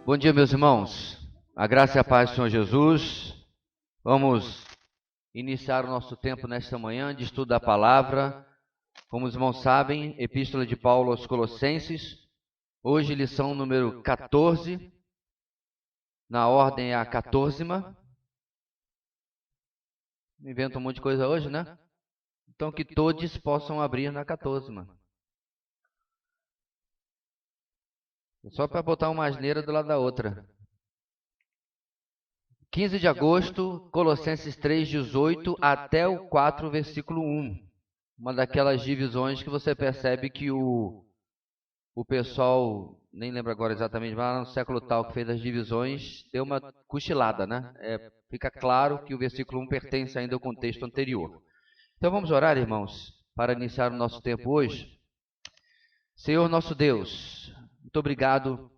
Bom dia, meus irmãos. A graça e a paz do Senhor Jesus. Vamos iniciar o nosso tempo nesta manhã de estudo da palavra. Como os irmãos sabem, Epístola de Paulo aos Colossenses. Hoje, lição número 14. Na ordem é a 14ª. Inventa um monte de coisa hoje, né? Então, que todos possam abrir na 14ª. Só para botar uma asneira do lado da outra. 15 de agosto, Colossenses 3, 18 até o 4, versículo 1. Uma daquelas divisões que você percebe que o pessoal, nem lembro agora exatamente, mas lá no século tal que fez as divisões, deu uma cochilada, né? Fica claro que o versículo 1 pertence ainda ao contexto anterior. Então vamos orar, irmãos, para iniciar o nosso tempo hoje. Senhor nosso Deus, muito obrigado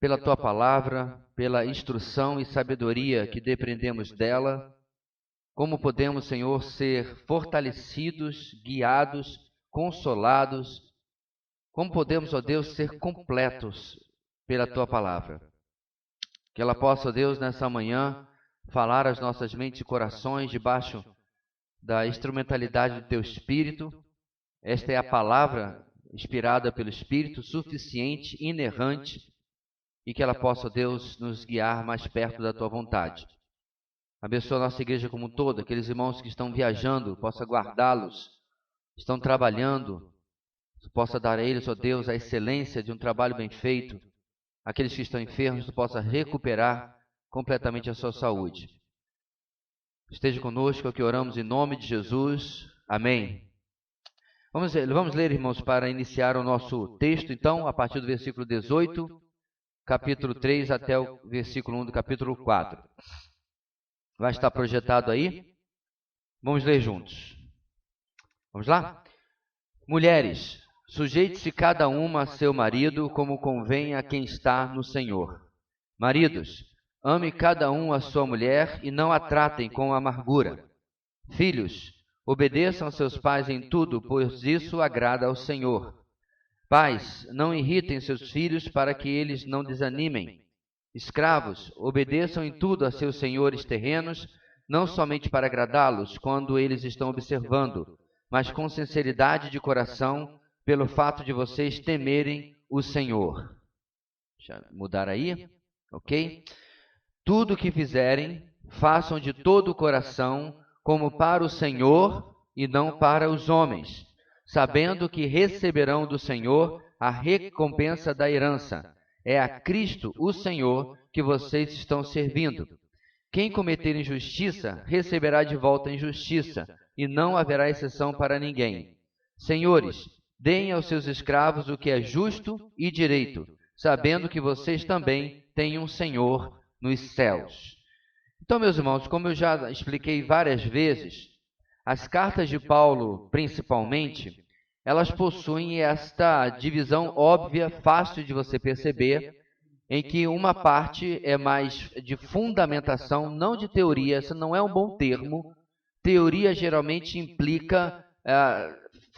pela Tua palavra, pela instrução e sabedoria que dependemos dela. Como podemos, Senhor, ser fortalecidos, guiados, consolados. Como podemos, ó Deus, ser completos pela Tua palavra. Que ela possa, ó Deus, nessa manhã, falar às nossas mentes e corações debaixo da instrumentalidade do Teu Espírito. Esta é a palavra inspirada pelo Espírito, suficiente, inerrante, e que ela possa, Deus, nos guiar mais perto da Tua vontade. Abençoa a nossa igreja como um todo, aqueles irmãos que estão viajando, possa guardá-los, estão trabalhando, possa dar a eles, ó Deus, a excelência de um trabalho bem feito. Aqueles que estão enfermos, tu possa recuperar completamente a sua saúde. Esteja conosco, é o que oramos em nome de Jesus. Amém. Vamos ler, irmãos, para iniciar o nosso texto, então, a partir do versículo 18, capítulo 3, até o versículo 1 do capítulo 4. Vai estar projetado aí? Vamos ler juntos. Vamos lá? Mulheres, sujeite-se cada uma a seu marido, como convém a quem está no Senhor. Maridos, ame cada um a sua mulher e não a tratem com amargura. Filhos, obedeçam a seus pais em tudo, pois isso agrada ao Senhor. Pais, não irritem seus filhos para que eles não desanimem. Escravos, obedeçam em tudo a seus senhores terrenos, não somente para agradá-los quando eles estão observando, mas com sinceridade de coração, pelo fato de vocês temerem o Senhor. Deixa eu mudar aí, ok? Tudo o que fizerem, façam de todo o coração, como para o Senhor e não para os homens, sabendo que receberão do Senhor a recompensa da herança. É a Cristo, o Senhor, que vocês estão servindo. Quem cometer injustiça, receberá de volta a injustiça, e não haverá exceção para ninguém. Senhores, deem aos seus escravos o que é justo e direito, sabendo que vocês também têm um Senhor nos céus. Então, meus irmãos, como eu já expliquei várias vezes, as cartas de Paulo, principalmente, elas possuem esta divisão óbvia, fácil de você perceber, em que uma parte é mais de fundamentação, não de teoria. Esse não é um bom termo. Teoria geralmente implica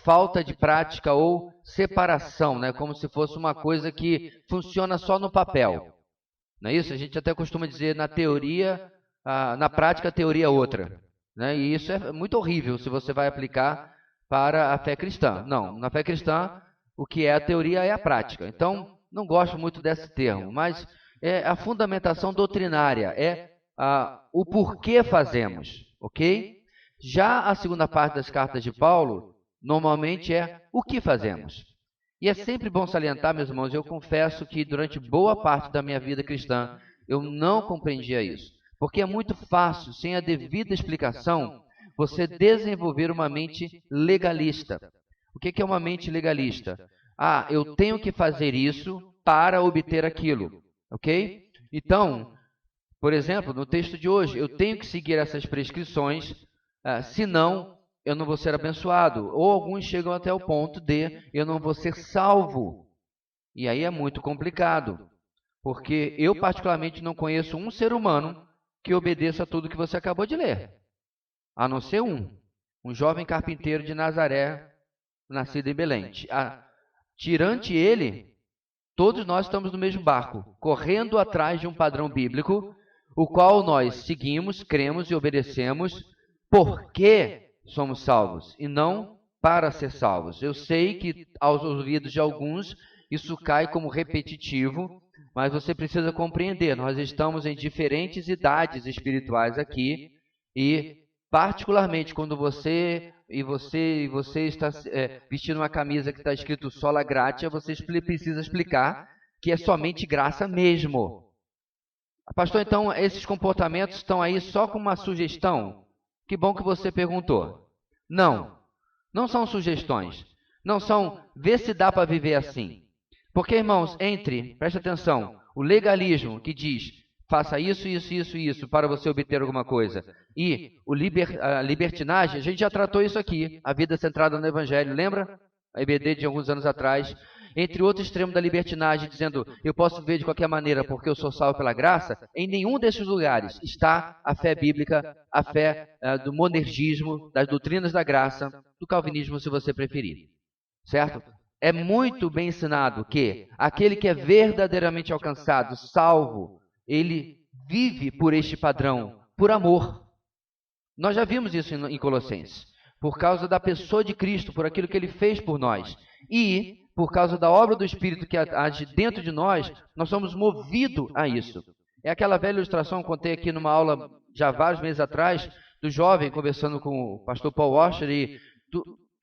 falta de prática ou separação, né? Como se fosse uma coisa que funciona só no papel. Não é isso? A gente até costuma dizer na teoria, na prática a teoria é outra. Né? E isso é muito horrível se você vai aplicar para a fé cristã. Não, na fé cristã o que é a teoria é a prática. Então, não gosto muito desse termo, mas é a fundamentação doutrinária, é o porquê fazemos, ok? Já a segunda parte das cartas de Paulo, normalmente é o que fazemos. E é sempre bom salientar, meus irmãos, eu confesso que durante boa parte da minha vida cristã, eu não compreendia isso. Porque é muito fácil, sem a devida explicação, você desenvolver uma mente legalista. O que é uma mente legalista? Eu tenho que fazer isso para obter aquilo, ok? Então, por exemplo, no texto de hoje, eu tenho que seguir essas prescrições, senão eu não vou ser abençoado. Ou alguns chegam até o ponto de eu não vou ser salvo. E aí é muito complicado, porque eu particularmente não conheço um ser humano que obedeça a tudo que você acabou de ler, a não ser um jovem carpinteiro de Nazaré, nascido em Belém. Tirante ele, Todos nós estamos no mesmo barco, correndo atrás de um padrão bíblico, o qual nós seguimos, cremos e obedecemos porque somos salvos, e não para ser salvos. Eu sei que aos ouvidos de alguns isso cai como repetitivo, mas você precisa compreender, nós estamos em diferentes idades espirituais aqui, e particularmente quando você está vestindo uma camisa que está escrito sola gratia, você precisa explicar que é somente graça mesmo. Pastor, então esses comportamentos estão aí só como uma sugestão? Que bom que você perguntou. Não são sugestões. Não são, vê se dá para viver assim. Porque, irmãos, preste atenção, o legalismo que diz, faça isso, isso, isso, isso, para você obter alguma coisa, e a libertinagem, a gente já tratou isso aqui, a vida centrada no Evangelho, lembra? A EBD de alguns anos atrás. Entre outro extremo da libertinagem, dizendo, eu posso viver de qualquer maneira porque eu sou salvo pela graça, em nenhum desses lugares está a fé bíblica, a fé do monergismo, das doutrinas da graça, do calvinismo, se você preferir. Certo? É muito bem ensinado que aquele que é verdadeiramente alcançado, salvo, ele vive por este padrão, por amor. Nós já vimos isso em Colossenses. Por causa da pessoa de Cristo, por aquilo que ele fez por nós. E por causa da obra do Espírito que age dentro de nós, nós somos movidos a isso. É aquela velha ilustração que eu contei aqui numa aula já vários meses atrás, do jovem conversando com o pastor Paul Washer e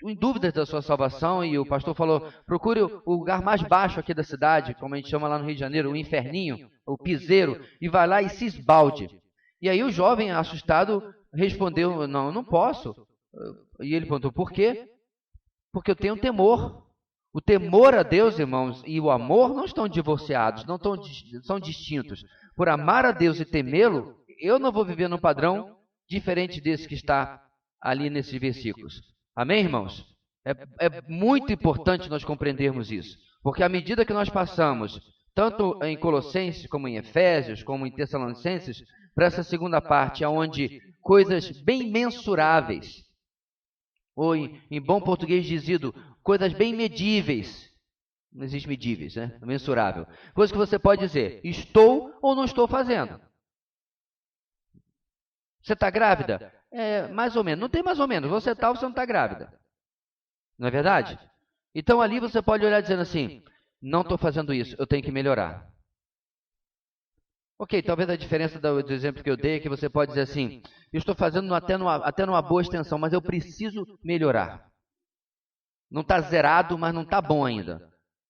em dúvidas da sua salvação, e o pastor falou, procure o lugar mais baixo aqui da cidade, como a gente chama lá no Rio de Janeiro, o inferninho, o piseiro, e vai lá e se esbalde. E aí o jovem, assustado, respondeu, não posso. E ele perguntou, por quê? Porque eu tenho temor. O temor a Deus, irmãos, e o amor não estão divorciados, são distintos. Por amar a Deus e temê-lo, eu não vou viver num padrão diferente desse que está ali nesses versículos. Amém, irmãos? É muito importante nós compreendermos isso. Porque à medida que nós passamos, tanto em Colossenses, como em Efésios, como em Tessalonicenses, para essa segunda parte, onde coisas bem mensuráveis, ou em bom português dizido, coisas bem medíveis. Não existe medíveis, né? Mensurável. Coisa que você pode dizer, estou ou não estou fazendo. Você está grávida? Mais ou menos. Não tem mais ou menos. Você está ou você não está grávida. Não é verdade? Então ali você pode olhar dizendo assim, não estou fazendo isso, eu tenho que melhorar. Ok, talvez a diferença do exemplo que eu dei é que você pode dizer assim, eu estou fazendo até numa boa extensão, mas eu preciso melhorar. Não está zerado, mas não está bom ainda.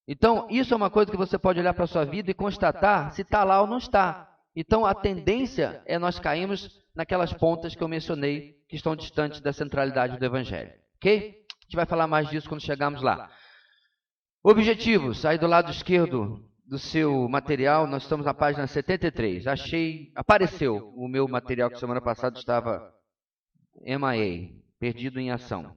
Então, isso é uma coisa que você pode olhar para a sua vida e constatar se está lá ou não está. Então, a tendência é nós cairmos naquelas pontas que eu mencionei, que estão distantes da centralidade do Evangelho. Ok? A gente vai falar mais disso quando chegarmos lá. Objetivos, aí do lado esquerdo do seu material, nós estamos na página 73. Apareceu o meu material que semana passada estava MIA, perdido em ação.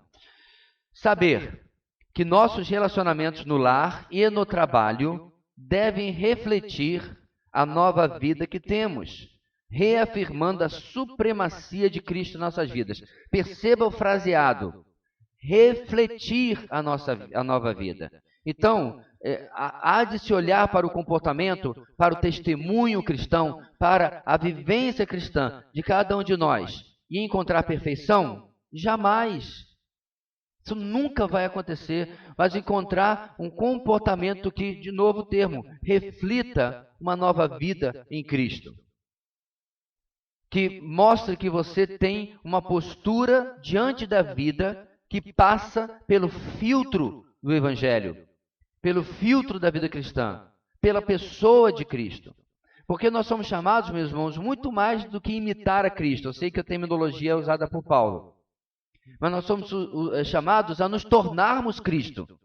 Saber que nossos relacionamentos no lar e no trabalho devem refletir a nova vida que temos, reafirmando a supremacia de Cristo em nossas vidas. Perceba o fraseado, refletir a nova vida. Então, há de se olhar para o comportamento, para o testemunho cristão, para a vivência cristã de cada um de nós e encontrar perfeição? Jamais. Isso nunca vai acontecer, mas encontrar um comportamento que, de novo termo, reflita uma nova vida em Cristo. Que mostre que você tem uma postura diante da vida que passa pelo filtro do Evangelho, pelo filtro da vida cristã, pela pessoa de Cristo. Porque nós somos chamados, meus irmãos, muito mais do que imitar a Cristo. Eu sei que a terminologia é usada por Paulo. Mas nós somos chamados a nos tornarmos Cristo.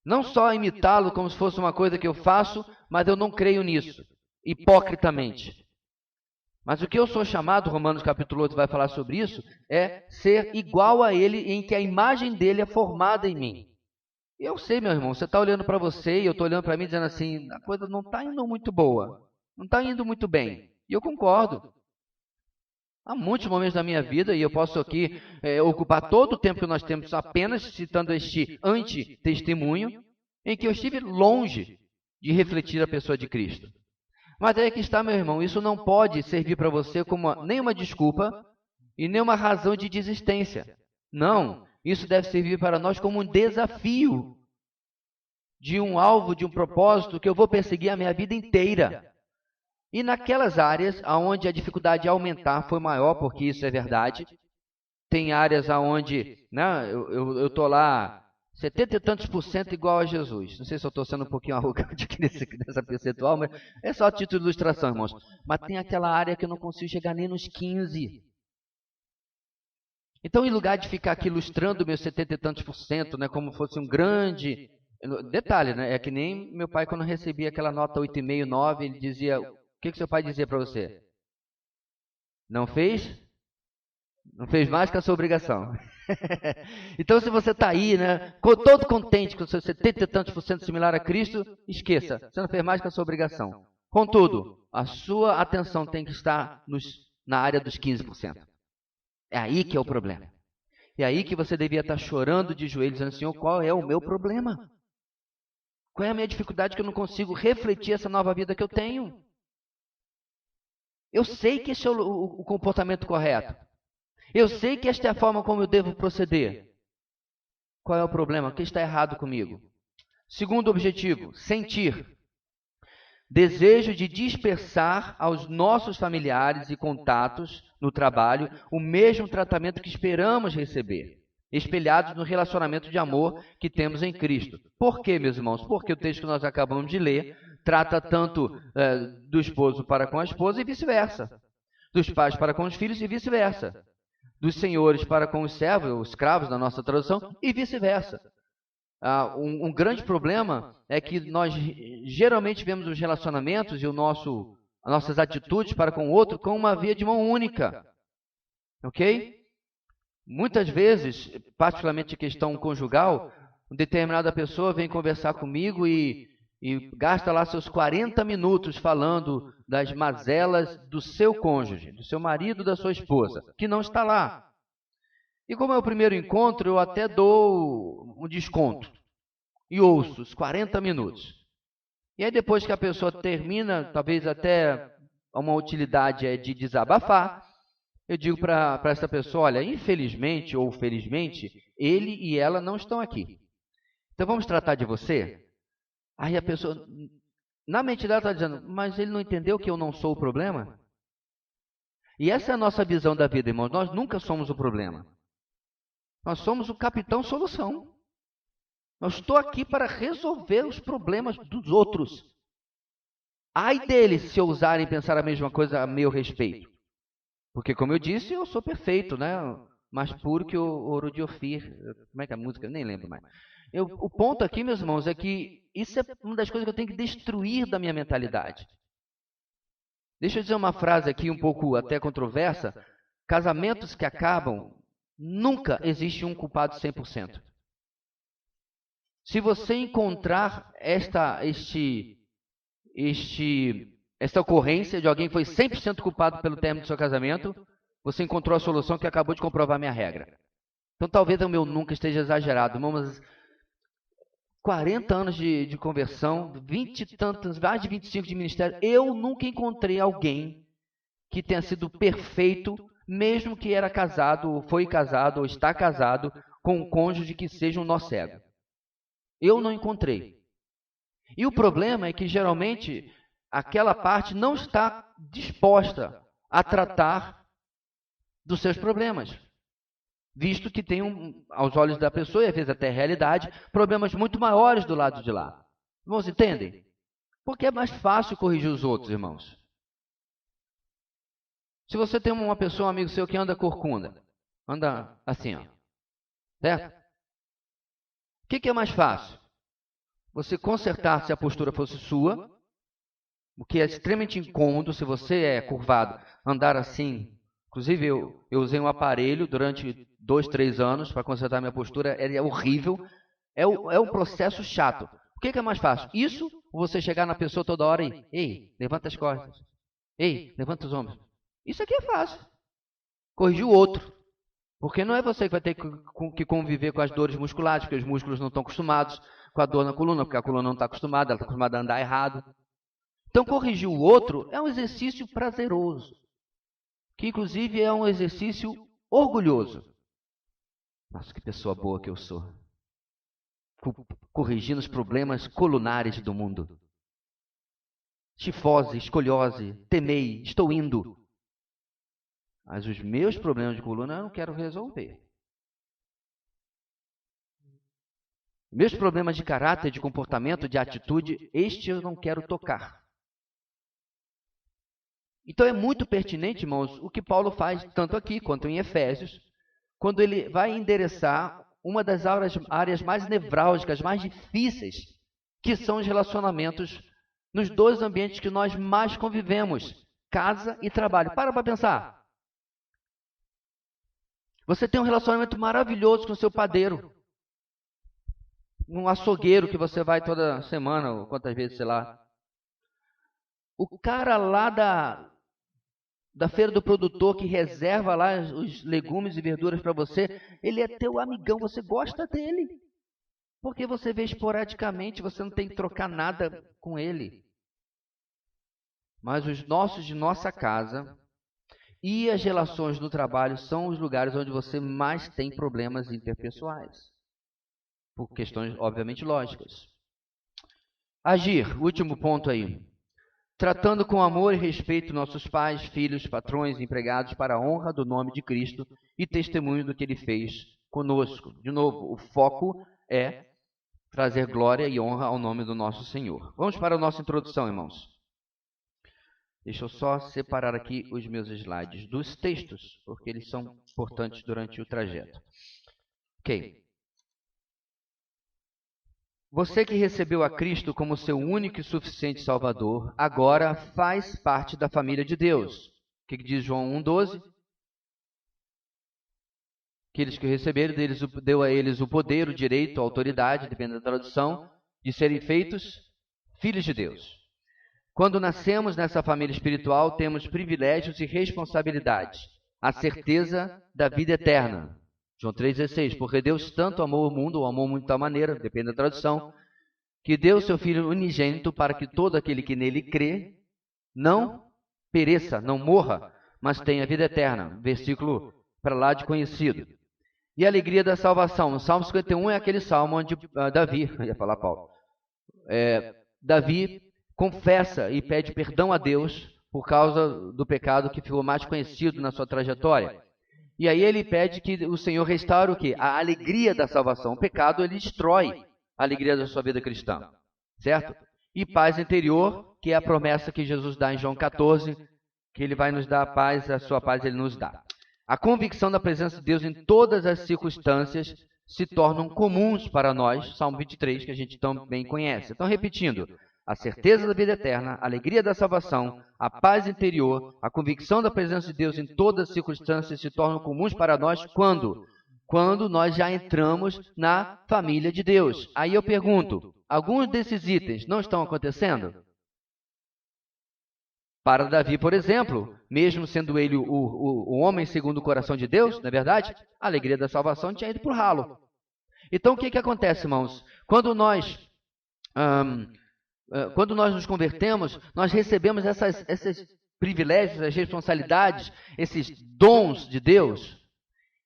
Não só imitá-lo como se fosse uma coisa que eu faço, mas eu não creio nisso, hipocritamente. Mas o que eu sou chamado, Romanos capítulo 8 vai falar sobre isso, é ser igual a ele em que a imagem dele é formada em mim. E eu sei, meu irmão, você está olhando para você e eu estou olhando para mim dizendo assim, a coisa não está indo muito boa, não está indo muito bem. E eu concordo. Há muitos momentos da minha vida, e eu posso aqui ocupar todo o tempo que nós temos apenas citando este anti-testemunho, em que eu estive longe de refletir a pessoa de Cristo. Mas aí que está, meu irmão, isso não pode servir para você como nenhuma desculpa e nenhuma razão de desistência. Não, isso deve servir para nós como um desafio de um alvo, de um propósito que eu vou perseguir a minha vida inteira. E naquelas áreas onde a dificuldade de aumentar foi maior, porque isso é verdade, tem áreas onde, né, eu estou lá 70 e tantos % igual a Jesus. Não sei se eu estou sendo um pouquinho arrogante aqui nessa percentual, mas é só a título de ilustração, irmãos. Mas tem aquela área que eu não consigo chegar nem nos 15. Então, em lugar de ficar aqui ilustrando meus 70 e tantos %, né, como fosse um grande... Detalhe, né, é que nem meu pai, quando recebia aquela nota 8,5, 9, ele dizia... O que seu pai dizia para você? Não fez? Não fez mais que a sua obrigação. Então, se você está aí, né, todo contente com o seu 70 e tantos % similar a Cristo, esqueça, você não fez mais que a sua obrigação. Contudo, a sua atenção tem que estar na área dos 15%. É aí que é o problema. É aí que você devia estar chorando de joelhos, dizendo, Senhor, qual é o meu problema? Qual é a minha dificuldade que eu não consigo refletir essa nova vida que eu tenho? Eu sei que esse é o comportamento correto. Eu sei que esta é a forma como eu devo proceder. Qual é o problema? O que está errado comigo? Segundo objetivo, sentir. Desejo de dispersar aos nossos familiares e contatos no trabalho o mesmo tratamento que esperamos receber, espelhados no relacionamento de amor que temos em Cristo. Por quê, meus irmãos? Porque o texto que nós acabamos de ler trata tanto do esposo para com a esposa e vice-versa, dos pais para com os filhos e vice-versa, dos senhores para com os servos, ou escravos na nossa tradução, e vice-versa. Um grande problema é que nós geralmente vemos os relacionamentos e as nossas atitudes para com o outro com uma via de mão única. Ok? Muitas vezes, particularmente em questão conjugal, uma determinada pessoa vem conversar comigo e gasta lá seus 40 minutos falando das mazelas do seu cônjuge, do seu marido, da sua esposa, que não está lá. E como é o primeiro encontro, eu até dou um desconto e ouço os 40 minutos. E aí depois que a pessoa termina, talvez até uma utilidade é de desabafar, eu digo para essa pessoa, olha, infelizmente ou felizmente, ele e ela não estão aqui. Então vamos tratar de você? Aí a pessoa, na mente dela está dizendo, mas ele não entendeu que eu não sou o problema? E essa é a nossa visão da vida, irmãos. Nós nunca somos o problema. Nós somos o capitão solução. Eu estou aqui para resolver os problemas dos outros. Ai deles se ousarem pensar a mesma coisa a meu respeito. Porque, como eu disse, eu sou perfeito, né? Mais puro que o ouro de Ofir. Como é que é a música? Eu nem lembro mais. O ponto aqui, meus irmãos, é que isso é uma das coisas que eu tenho que destruir da minha mentalidade. Deixa eu dizer uma frase aqui um pouco até controversa. Casamentos que acabam, nunca existe um culpado 100%. Se você encontrar esta ocorrência de alguém que foi 100% culpado pelo término do seu casamento, você encontrou a solução que acabou de comprovar a minha regra. Então talvez o meu nunca esteja exagerado, mas 40 anos de conversão, 20 e tantos, mais de 25 de ministério, eu nunca encontrei alguém que tenha sido perfeito, mesmo que era casado, ou foi casado, ou está casado, com um cônjuge que seja um nó cego. Eu não encontrei. E o problema é que, geralmente, aquela parte não está disposta a tratar dos seus problemas, visto que tem, aos olhos da pessoa, e às vezes até a realidade, problemas muito maiores do lado de lá. Irmãos, entendem? Porque é mais fácil corrigir os outros, irmãos. Se você tem uma pessoa, um amigo seu, que anda corcunda, anda assim, ó, certo? O que é mais fácil? Você consertar se a postura fosse sua, o que é extremamente incômodo se você é curvado, andar assim. Inclusive, eu usei um aparelho durante 2, 3 anos para consertar minha postura, é horrível, é um processo chato. O que é mais fácil? Isso ou você chegar na pessoa toda hora e, ei, levanta as costas, ei, levanta os ombros. Isso aqui é fácil. Corrigir o outro. Porque não é você que vai ter que conviver com as dores musculares, porque os músculos não estão acostumados. com a dor na coluna, porque a coluna não está acostumada, ela está acostumada a andar errado. Então, corrigir o outro é um exercício prazeroso, que inclusive é um exercício orgulhoso. Nossa, que pessoa boa que eu sou. Corrigindo os problemas colunares do mundo. Tifose, escoliose, temei, estou indo. Mas os meus problemas de coluna eu não quero resolver. Meus problemas de caráter, de comportamento, de atitude, este eu não quero tocar. Então é muito pertinente, irmãos, o que Paulo faz, tanto aqui quanto em Efésios, quando ele vai endereçar uma das áreas mais nevrálgicas, mais difíceis, que são os relacionamentos nos dois ambientes que nós mais convivemos, casa e trabalho. Para pensar. Você tem um relacionamento maravilhoso com o seu padeiro, um açougueiro que você vai toda semana, ou quantas vezes, sei lá. O cara lá da feira do produtor que reserva lá os legumes e verduras para você, ele é teu amigão, você gosta dele. Porque você vê esporadicamente, você não tem que trocar nada com ele. Mas os nossos de nossa casa e as relações no trabalho são os lugares onde você mais tem problemas interpessoais. Por questões, obviamente, lógicas. Agir, último ponto aí. Tratando com amor e respeito nossos pais, filhos, patrões, empregados, para a honra do nome de Cristo e testemunho do que Ele fez conosco. De novo, o foco é trazer glória e honra ao nome do nosso Senhor. Vamos para a nossa introdução, irmãos. Deixa eu só separar aqui os meus slides dos textos, porque eles são importantes durante o trajeto. Ok. Você que recebeu a Cristo como seu único e suficiente Salvador, agora faz parte da família de Deus. O que diz João 1,12? Aqueles que receberam, deu a eles o poder, o direito, a autoridade, dependendo da tradução, de serem feitos filhos de Deus. Quando nascemos nessa família espiritual, temos privilégios e responsabilidades, a certeza da vida eterna. João 3,16, porque Deus tanto amou o mundo, ou amou muito de tal maneira, depende da tradução, que deu o seu Filho unigênito para que todo aquele que nele crê não pereça, não morra, mas tenha vida eterna. Versículo para lá de conhecido. E a alegria da salvação. O Salmo 51 é aquele salmo onde Davi, eu ia falar Paulo, Davi confessa e pede perdão a Deus por causa do pecado que ficou mais conhecido na sua trajetória. E aí ele pede que o Senhor restaure o quê? A alegria da salvação. O pecado, ele destrói a alegria da sua vida cristã, certo? E paz interior, que é a promessa que Jesus dá em João 14, que ele vai nos dar a paz, a sua paz ele nos dá. A convicção da presença de Deus em todas as circunstâncias se tornam comuns para nós, Salmo 23, que a gente tão bem conhece. Então, repetindo, a certeza da vida eterna, a alegria da salvação, a paz interior, a convicção da presença de Deus em todas as circunstâncias se tornam comuns para nós quando? Quando nós já entramos na família de Deus. Aí eu pergunto, alguns desses itens não estão acontecendo? Para Davi, por exemplo, mesmo sendo ele o homem segundo o coração de Deus, não é verdade? A alegria da salvação tinha ido para o ralo. Então, o que acontece, irmãos? Quando nós nos convertemos, nós recebemos esses privilégios, as responsabilidades, esses dons de Deus,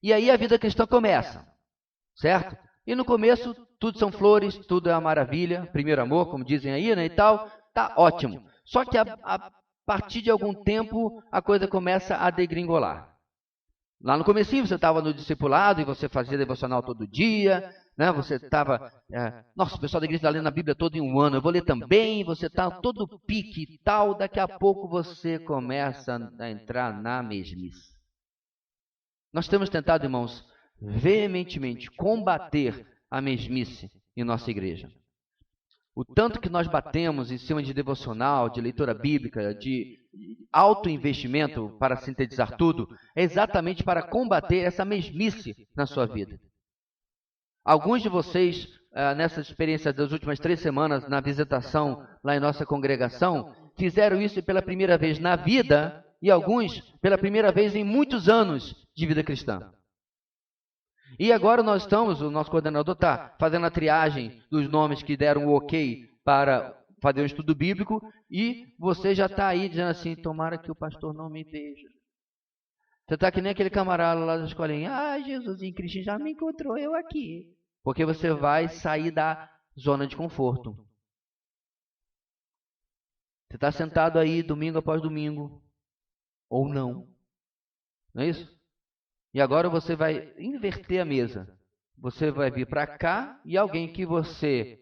e aí a vida cristã começa, certo? E no começo, tudo são flores, tudo é uma maravilha, primeiro amor, como dizem aí, né, e tal, tá ótimo. Só que a partir de algum tempo, a coisa começa a degringolar. Lá no comecinho, você estava no discipulado e você fazia devocional todo dia, né? Você estava, nossa, o pessoal da igreja está lendo a Bíblia toda em um ano, eu vou ler também, você está todo pique e tal, daqui a pouco você começa a entrar na mesmice. Nós temos tentado, irmãos, veementemente combater a mesmice em nossa igreja. O tanto que nós batemos em cima de devocional, de leitura bíblica, de autoinvestimento, para sintetizar tudo, é exatamente para combater essa mesmice na sua vida. Alguns de vocês, nessa experiência das últimas 3 semanas, na visitação lá em nossa congregação, fizeram isso pela primeira vez na vida, e alguns pela primeira vez em muitos anos de vida cristã. E agora nós estamos, o nosso coordenador está fazendo a triagem dos nomes que deram o ok para fazer um estudo bíblico, e você já está aí dizendo assim, tomara que o pastor não me veja. Você está que nem aquele camarada lá da escolinha, Jesus em Cristo já me encontrou, eu aqui. Porque você vai sair da zona de conforto. Você está sentado aí domingo após domingo, ou não. Não é isso? E agora você vai inverter a mesa. Você vai vir para cá e alguém que você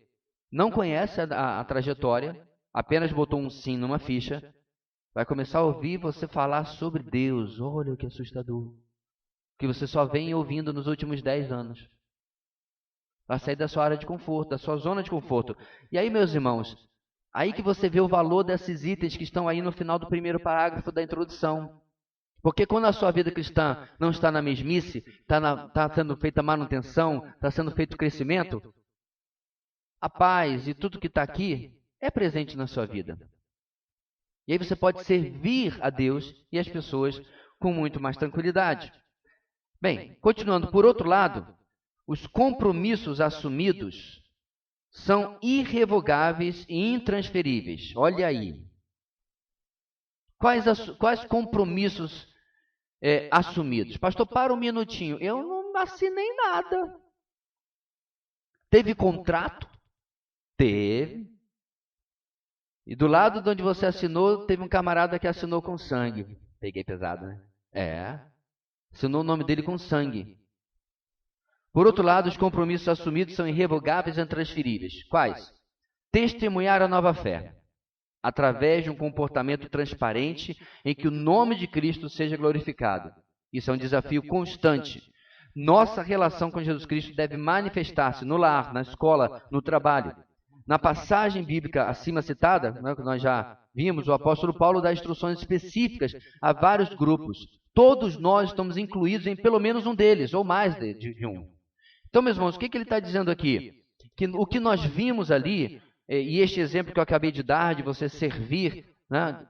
não conhece a trajetória, apenas botou um sim numa ficha, vai começar a ouvir você falar sobre Deus. Olha que assustador. Que você só vem ouvindo nos últimos 10 anos. Vai sair da sua área de conforto, da sua zona de conforto. E aí, meus irmãos, aí que você vê o valor desses itens que estão aí no final do primeiro parágrafo da introdução. Porque quando a sua vida cristã não está na mesmice, está sendo feita manutenção, está sendo feito crescimento, a paz e tudo que está aqui é presente na sua vida. E aí você pode servir a Deus e as pessoas com muito mais tranquilidade. Bem, continuando, por outro lado, os compromissos assumidos são irrevogáveis e intransferíveis. Olha aí. Quais compromissos assumidos? Pastor, para um minutinho. Eu não assinei nada. Teve contrato? Teve. E do lado de onde você assinou, teve um camarada que assinou com sangue. Peguei pesado, né? Assinou o nome dele com sangue. Por outro lado, os compromissos assumidos são irrevogáveis e intransferíveis. Quais? Testemunhar a nova fé, através de um comportamento transparente em que o nome de Cristo seja glorificado. Isso é um desafio constante. Nossa relação com Jesus Cristo deve manifestar-se no lar, na escola, no trabalho. Na passagem bíblica acima citada, que nós já vimos, o apóstolo Paulo dá instruções específicas a vários grupos. Todos nós estamos incluídos em pelo menos um deles, ou mais de um. Então, meus irmãos, o que ele está dizendo aqui? Que o que nós vimos ali, e este exemplo que eu acabei de dar, de você servir, né,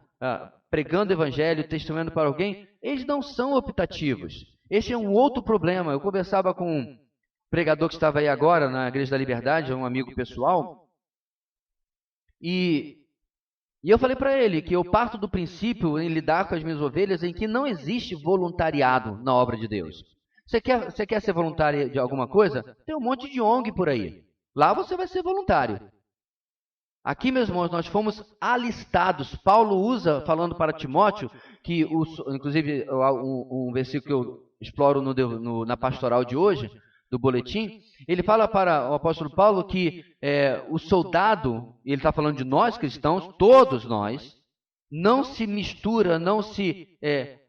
pregando o evangelho, testemunhando para alguém, eles não são optativos. Este é um outro problema. Eu conversava com um pregador que estava aí agora, na Igreja da Liberdade, um amigo pessoal, e eu falei para ele que eu parto do princípio, em lidar com as minhas ovelhas, em que não existe voluntariado na obra de Deus. Você quer ser voluntário de alguma coisa? Tem um monte de ONG por aí. Lá você vai ser voluntário. Aqui, meus irmãos, nós fomos alistados. Paulo usa, falando para Timóteo, que inclusive um versículo que eu exploro na pastoral de hoje, do boletim, ele fala para o apóstolo Paulo que o soldado, ele está falando de nós cristãos, todos nós, não se mistura, não se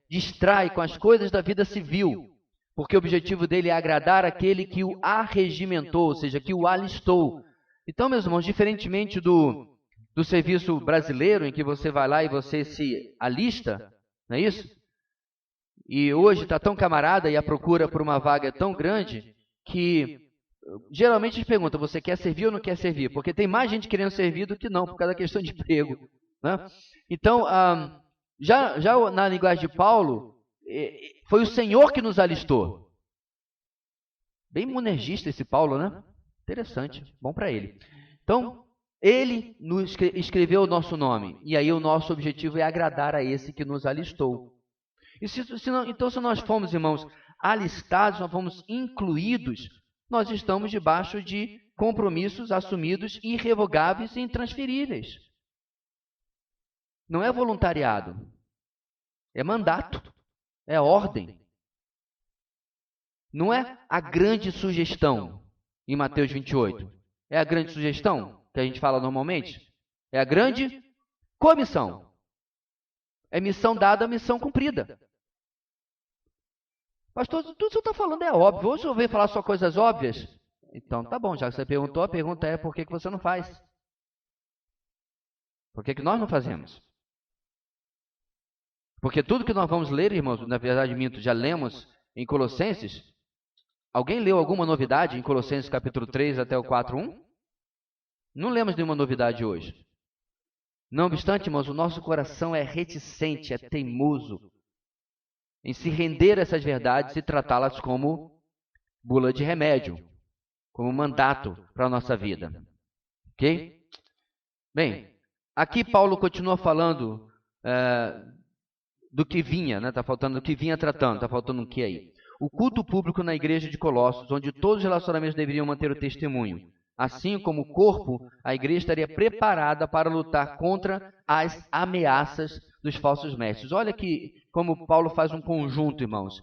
distrai com as coisas da vida civil, porque o objetivo dele é agradar aquele que o arregimentou, ou seja, que o alistou. Então, meus irmãos, diferentemente do serviço brasileiro, em que você vai lá e você se alista, não é isso? E hoje está tão camarada e a procura por uma vaga é tão grande que geralmente eles perguntam, você quer servir ou não quer servir? Porque tem mais gente querendo servir do que não, por causa da questão de emprego, né? Então, já na linguagem de Paulo, foi o Senhor que nos alistou. Bem monergista esse Paulo, né? Interessante, bom para ele. Então, ele nos escreveu o nosso nome, e aí o nosso objetivo é agradar a esse que nos alistou. E então, se nós fomos, irmãos, alistados, nós fomos incluídos, nós estamos debaixo de compromissos assumidos, irrevogáveis e intransferíveis. Não é voluntariado, é mandato, é ordem. Não é a grande sugestão em Mateus 28. É a grande sugestão que a gente fala normalmente? É a grande comissão. É missão dada, missão cumprida. Pastor, tudo que você está falando é óbvio. Hoje eu venho falar só coisas óbvias. Então, tá bom, já que você perguntou, a pergunta é por que você não faz? Por que nós não fazemos? Porque tudo que nós vamos ler, irmãos, na verdade, já lemos em Colossenses. Alguém leu alguma novidade em Colossenses capítulo 3 até o 4:1? Não lemos nenhuma novidade hoje. Não obstante, irmãos, o nosso coração é reticente, é teimoso em se render a essas verdades e tratá-las como bula de remédio, como mandato para a nossa vida. Ok? Bem, aqui Paulo continua falando do que vinha, né? Está faltando do que vinha tratando, está faltando um que aí? O culto público na igreja de Colossos, onde todos os relacionamentos deveriam manter o testemunho. Assim como o corpo, a igreja estaria preparada para lutar contra as ameaças dos falsos mestres. Olha que como Paulo faz um conjunto, irmãos.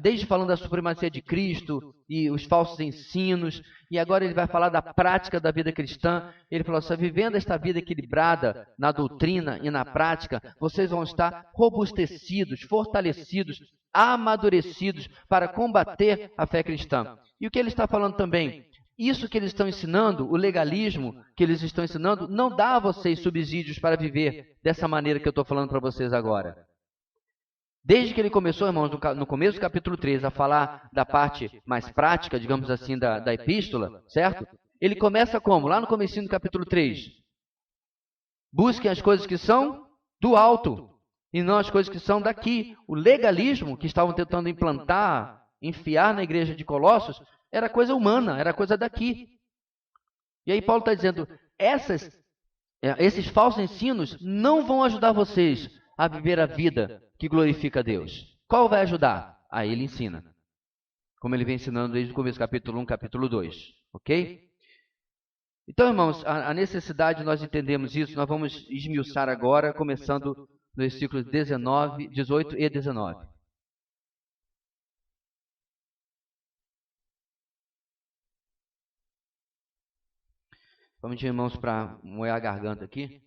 Desde falando da supremacia de Cristo e os falsos ensinos, e agora ele vai falar da prática da vida cristã. Ele falou assim, vivendo esta vida equilibrada na doutrina e na prática, vocês vão estar robustecidos, fortalecidos, amadurecidos para combater a fé cristã. E o que ele está falando também? Isso que eles estão ensinando, o legalismo que eles estão ensinando, não dá a vocês subsídios para viver dessa maneira que eu estou falando para vocês agora. Desde que ele começou, irmãos, no começo do capítulo 3, a falar da parte mais prática, digamos assim, da epístola, certo? Ele começa como? Lá no comecinho do capítulo 3. Busquem as coisas que são do alto, e não as coisas que são daqui. O legalismo que estavam tentando implantar, enfiar na igreja de Colossos, era coisa humana, era coisa daqui. E aí Paulo está dizendo, esses falsos ensinos não vão ajudar vocês a viver a vida que glorifica a Deus. Qual vai ajudar? Aí ele ensina. Como ele vem ensinando desde o começo, capítulo 1, capítulo 2. Ok? Então, irmãos, a necessidade de nós entendermos isso, nós vamos esmiuçar agora, começando no versículos 18 e 19. Vamos, irmãos, para moer a garganta aqui.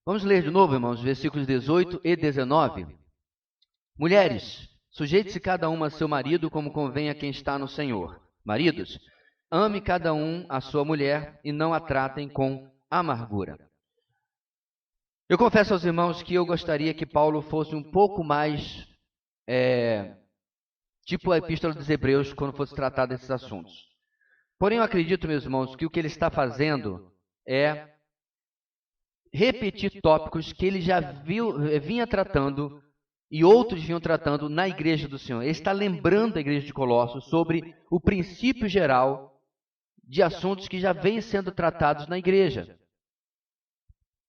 Vamos ler de novo, irmãos, versículos 18 e 19. Mulheres, sujeite-se cada uma a seu marido como convém a quem está no Senhor. Maridos, ame cada um a sua mulher e não a tratem com amargura. Eu confesso aos irmãos que eu gostaria que Paulo fosse um pouco mais tipo a Epístola dos Hebreus quando fosse tratado desses assuntos. Porém, eu acredito, meus irmãos, que o que ele está fazendo é repetir tópicos que ele já vinha tratando e outros vinham tratando na igreja do Senhor. Ele está lembrando a igreja de Colossos sobre o princípio geral de assuntos que já vêm sendo tratados na igreja.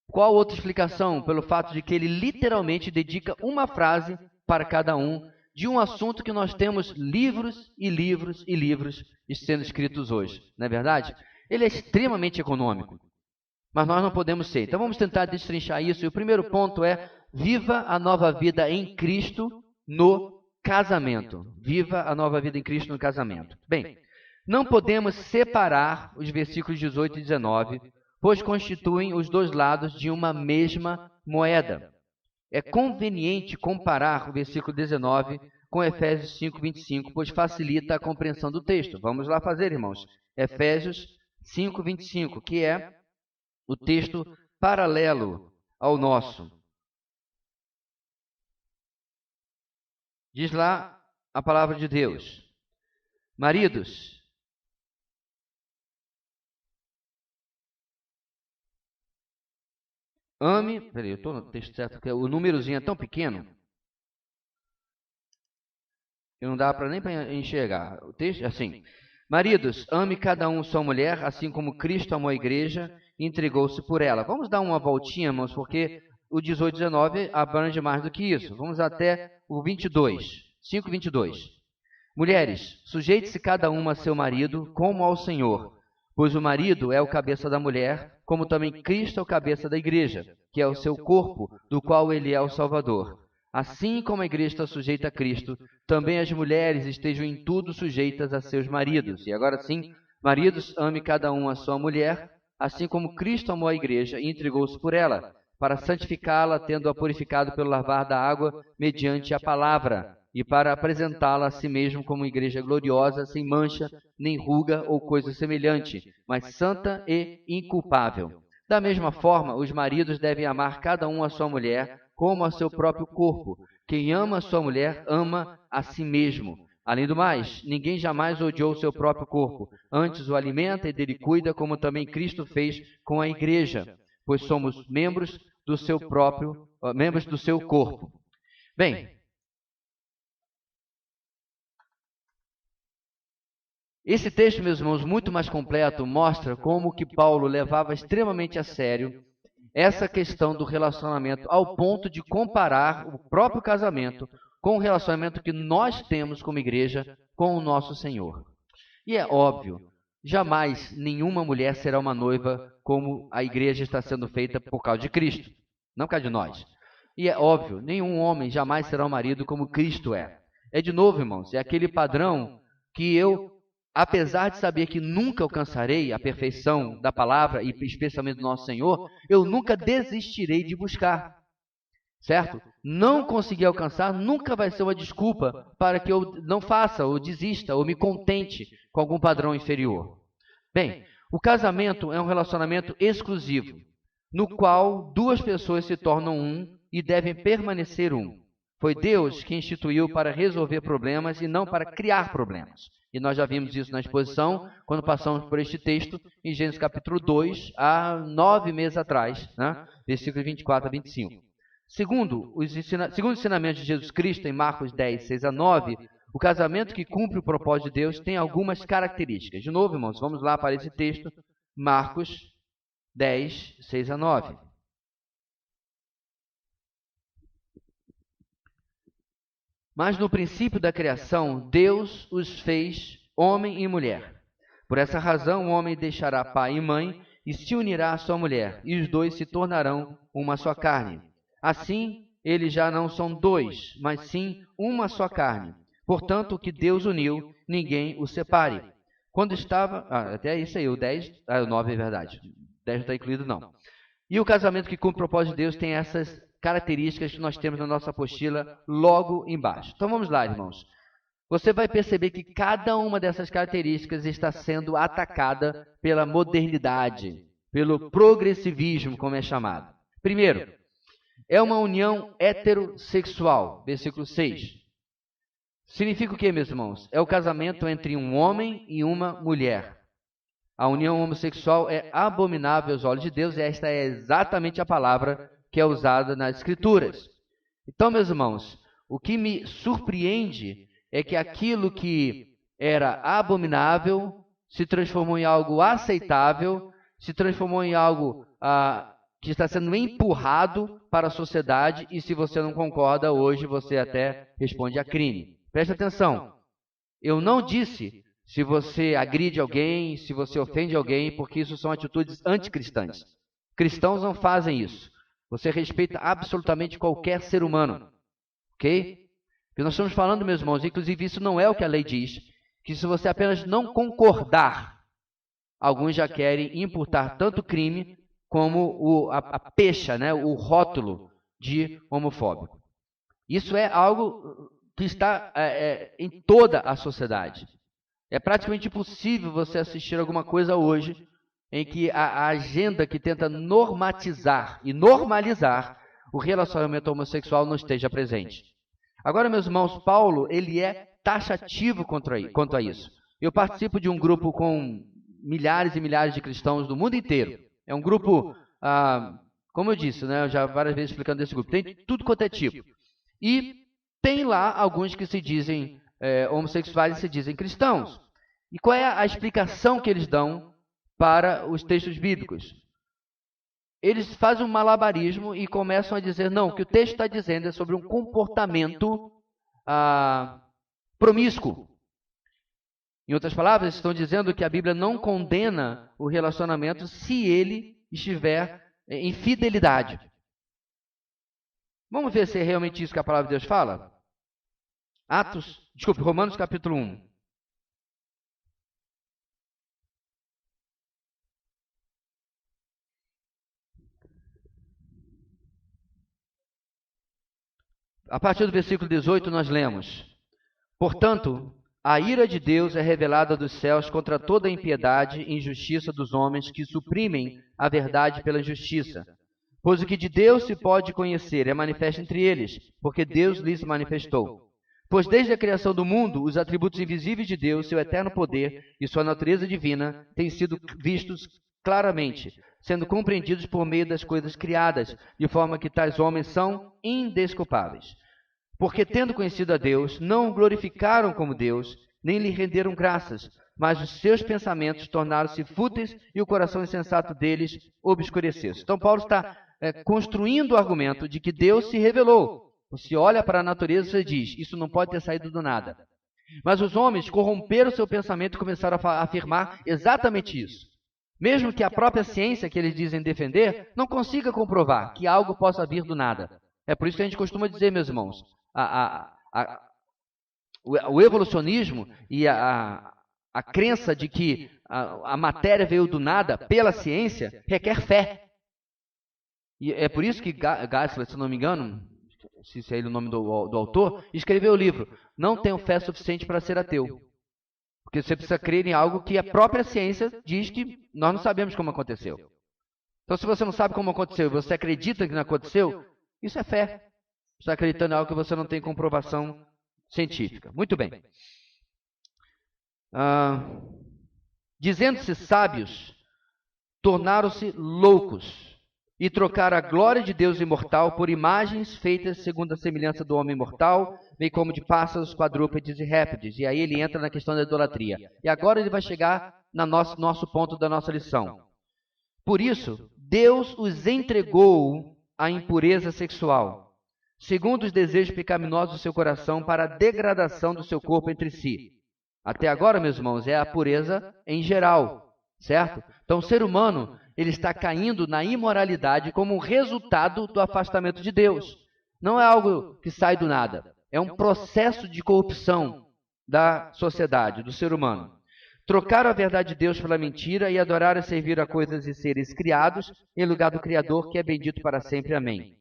Qual outra explicação? Pelo fato de que ele literalmente dedica uma frase para cada um de um assunto que nós temos livros e livros e livros sendo escritos hoje. Não é verdade? Ele é extremamente econômico. Mas nós não podemos ser. Então vamos tentar destrinchar isso. E o primeiro ponto é: viva a nova vida em Cristo no casamento. Viva a nova vida em Cristo no casamento. Bem, não podemos separar os versículos 18 e 19, pois constituem os dois lados de uma mesma moeda. É conveniente comparar o versículo 19 com Efésios 5, 25, pois facilita a compreensão do texto. Vamos lá fazer, irmãos. Efésios 5, 25, que é o texto paralelo ao nosso. Diz lá a palavra de Deus: maridos, ame. Peraí, eu estou no texto certo, porque o númerozinho é tão pequeno que não dá para nem para enxergar. O texto é assim: maridos, ame cada um sua mulher, assim como Cristo amou a igreja e entregou-se por ela. Vamos dar uma voltinha, irmãos, porque o 18 e 19 abrange mais do que isso. Vamos até o 22, 5, 22. Mulheres, sujeite-se cada uma a seu marido como ao Senhor, pois o marido é o cabeça da mulher, como também Cristo é o cabeça da igreja, que é o seu corpo, do qual ele é o Salvador. Assim como a igreja está sujeita a Cristo, também as mulheres estejam em tudo sujeitas a seus maridos. E agora sim, maridos, ame cada um a sua mulher, assim como Cristo amou a igreja e entregou-se por ela, para santificá-la, tendo-a purificado pelo lavar da água, mediante a palavra, e para apresentá-la a si mesmo como igreja gloriosa, sem mancha, nem ruga ou coisa semelhante, mas santa e inculpável. Da mesma forma, os maridos devem amar cada um a sua mulher, como a seu próprio corpo. Quem ama a sua mulher, ama a si mesmo. Além do mais, ninguém jamais odiou o seu próprio corpo, antes o alimenta e dele cuida, como também Cristo fez com a igreja, pois somos membros do seu corpo. Bem, Esse texto, meus irmãos, muito mais completo, mostra como que Paulo levava extremamente a sério essa questão do relacionamento ao ponto de comparar o próprio casamento com o relacionamento que nós temos como igreja com o nosso Senhor. E é óbvio, jamais nenhuma mulher será uma noiva como a igreja está sendo feita por causa de Cristo, não por causa de nós. E é óbvio, nenhum homem jamais será um marido como Cristo é. É de novo, irmãos, é aquele padrão que eu, apesar de saber que nunca alcançarei a perfeição da palavra, e especialmente do nosso Senhor, eu nunca desistirei de buscar. Certo? Não conseguir alcançar nunca vai ser uma desculpa para que eu não faça, ou desista, ou me contente com algum padrão inferior. Bem, o casamento é um relacionamento exclusivo, no qual duas pessoas se tornam um e devem permanecer um. Foi Deus que instituiu para resolver problemas e não para criar problemas. E nós já vimos isso na exposição, quando passamos por este texto, em Gênesis capítulo 2, há 9 meses atrás, né? Versículos 24 a 25. Segundo o ensinamento de Jesus Cristo, em Marcos 10, 6 a 9, o casamento que cumpre o propósito de Deus tem algumas características. De novo, irmãos, vamos lá para esse texto, Marcos 10, 6 a 9. Mas no princípio da criação, Deus os fez homem e mulher. Por essa razão, o homem deixará pai e mãe e se unirá à sua mulher, e os dois se tornarão uma só carne. Assim, eles já não são dois, mas sim uma só carne. Portanto, o que Deus uniu, ninguém o separe. Quando estava... até isso aí, o 10... o 9 é verdade. O 10 não está incluído, não. E o casamento que cumpre o propósito de Deus tem essas características que nós temos na nossa apostila logo embaixo. Então vamos lá, irmãos. Você vai perceber que cada uma dessas características está sendo atacada pela modernidade, pelo progressivismo, como é chamado. Primeiro, é uma união heterossexual, versículo 6. Significa o que, meus irmãos? É o casamento entre um homem e uma mulher. A união homossexual é abominável aos olhos de Deus, e esta é exatamente a palavra que é usada nas Escrituras. Então, meus irmãos, o que me surpreende é que aquilo que era abominável se transformou em algo aceitável, se transformou em algo que está sendo empurrado para a sociedade, e se você não concorda, hoje você até responde a crime. Preste atenção, eu não disse se você agride alguém, se você ofende alguém, porque isso são atitudes anticristãs. Cristãos não fazem isso. Você respeita absolutamente qualquer ser humano. Ok? Porque nós estamos falando, meus irmãos, inclusive isso não é o que a lei diz, que se você apenas não concordar, alguns já querem imputar tanto crime como a pecha, né, o rótulo de homofóbico. Isso é algo que está em toda a sociedade. É praticamente impossível você assistir alguma coisa hoje em que a agenda que tenta normatizar e normalizar o relacionamento homossexual não esteja presente. Agora, meus irmãos, Paulo, ele é taxativo quanto a isso. Eu participo de um grupo com milhares e milhares de cristãos do mundo inteiro. É um grupo, como eu disse, né, eu já várias vezes explicando desse grupo, tem tudo quanto é tipo. E tem lá alguns que se dizem homossexuais e se dizem cristãos. E qual é a explicação que eles dão para os textos bíblicos? Eles fazem um malabarismo e começam a dizer, não, o que o texto está dizendo é sobre um comportamento promíscuo. Em outras palavras, estão dizendo que a Bíblia não condena o relacionamento se ele estiver em fidelidade. Vamos ver se é realmente isso que a palavra de Deus fala? Romanos capítulo 1. A partir do versículo 18 nós lemos: portanto, a ira de Deus é revelada dos céus contra toda a impiedade e injustiça dos homens que suprimem a verdade pela injustiça. Pois o que de Deus se pode conhecer é manifesto entre eles, porque Deus lhes manifestou. Pois desde a criação do mundo, os atributos invisíveis de Deus, seu eterno poder e sua natureza divina, têm sido vistos claramente, sendo compreendidos por meio das coisas criadas, de forma que tais homens são indesculpáveis. Porque, tendo conhecido a Deus, não o glorificaram como Deus, nem lhe renderam graças, mas os seus pensamentos tornaram-se fúteis e o coração insensato deles obscureceu-se. Então Paulo está construindo o argumento de que Deus se revelou. Você olha para a natureza e diz, isso não pode ter saído do nada. Mas os homens corromperam seu pensamento e começaram a afirmar exatamente isso. Mesmo que a própria ciência que eles dizem defender não consiga comprovar que algo possa vir do nada. É por isso que a gente costuma dizer, meus irmãos, o evolucionismo e a crença de que a matéria veio do nada pela ciência requer fé. E é por isso que Gassler, se não me engano, se é ele o nome do autor, escreveu o livro Não Tenho Fé Suficiente para Ser Ateu. Porque você precisa crer em algo que a própria ciência diz que nós não sabemos como aconteceu. Então, se você não sabe como aconteceu e você acredita que não aconteceu, isso é fé. Você está acreditando em algo que você não tem comprovação científica. Muito bem. Dizendo-se sábios, tornaram-se loucos e trocaram a glória de Deus imortal por imagens feitas segundo a semelhança do homem mortal, bem como de pássaros, quadrúpedes e répteis. E aí ele entra na questão da idolatria. E agora ele vai chegar no nosso ponto da nossa lição. Por isso, Deus os entregou à impureza sexual, segundo os desejos pecaminosos do seu coração, para a degradação do seu corpo entre si. Até agora, meus irmãos, é a pureza em geral, certo? Então, o ser humano, ele está caindo na imoralidade como um resultado do afastamento de Deus. Não é algo que sai do nada. É um processo de corrupção da sociedade, do ser humano. Trocaram a verdade de Deus pela mentira e adoraram e serviram a coisas e seres criados em lugar do Criador, que é bendito para sempre. Amém.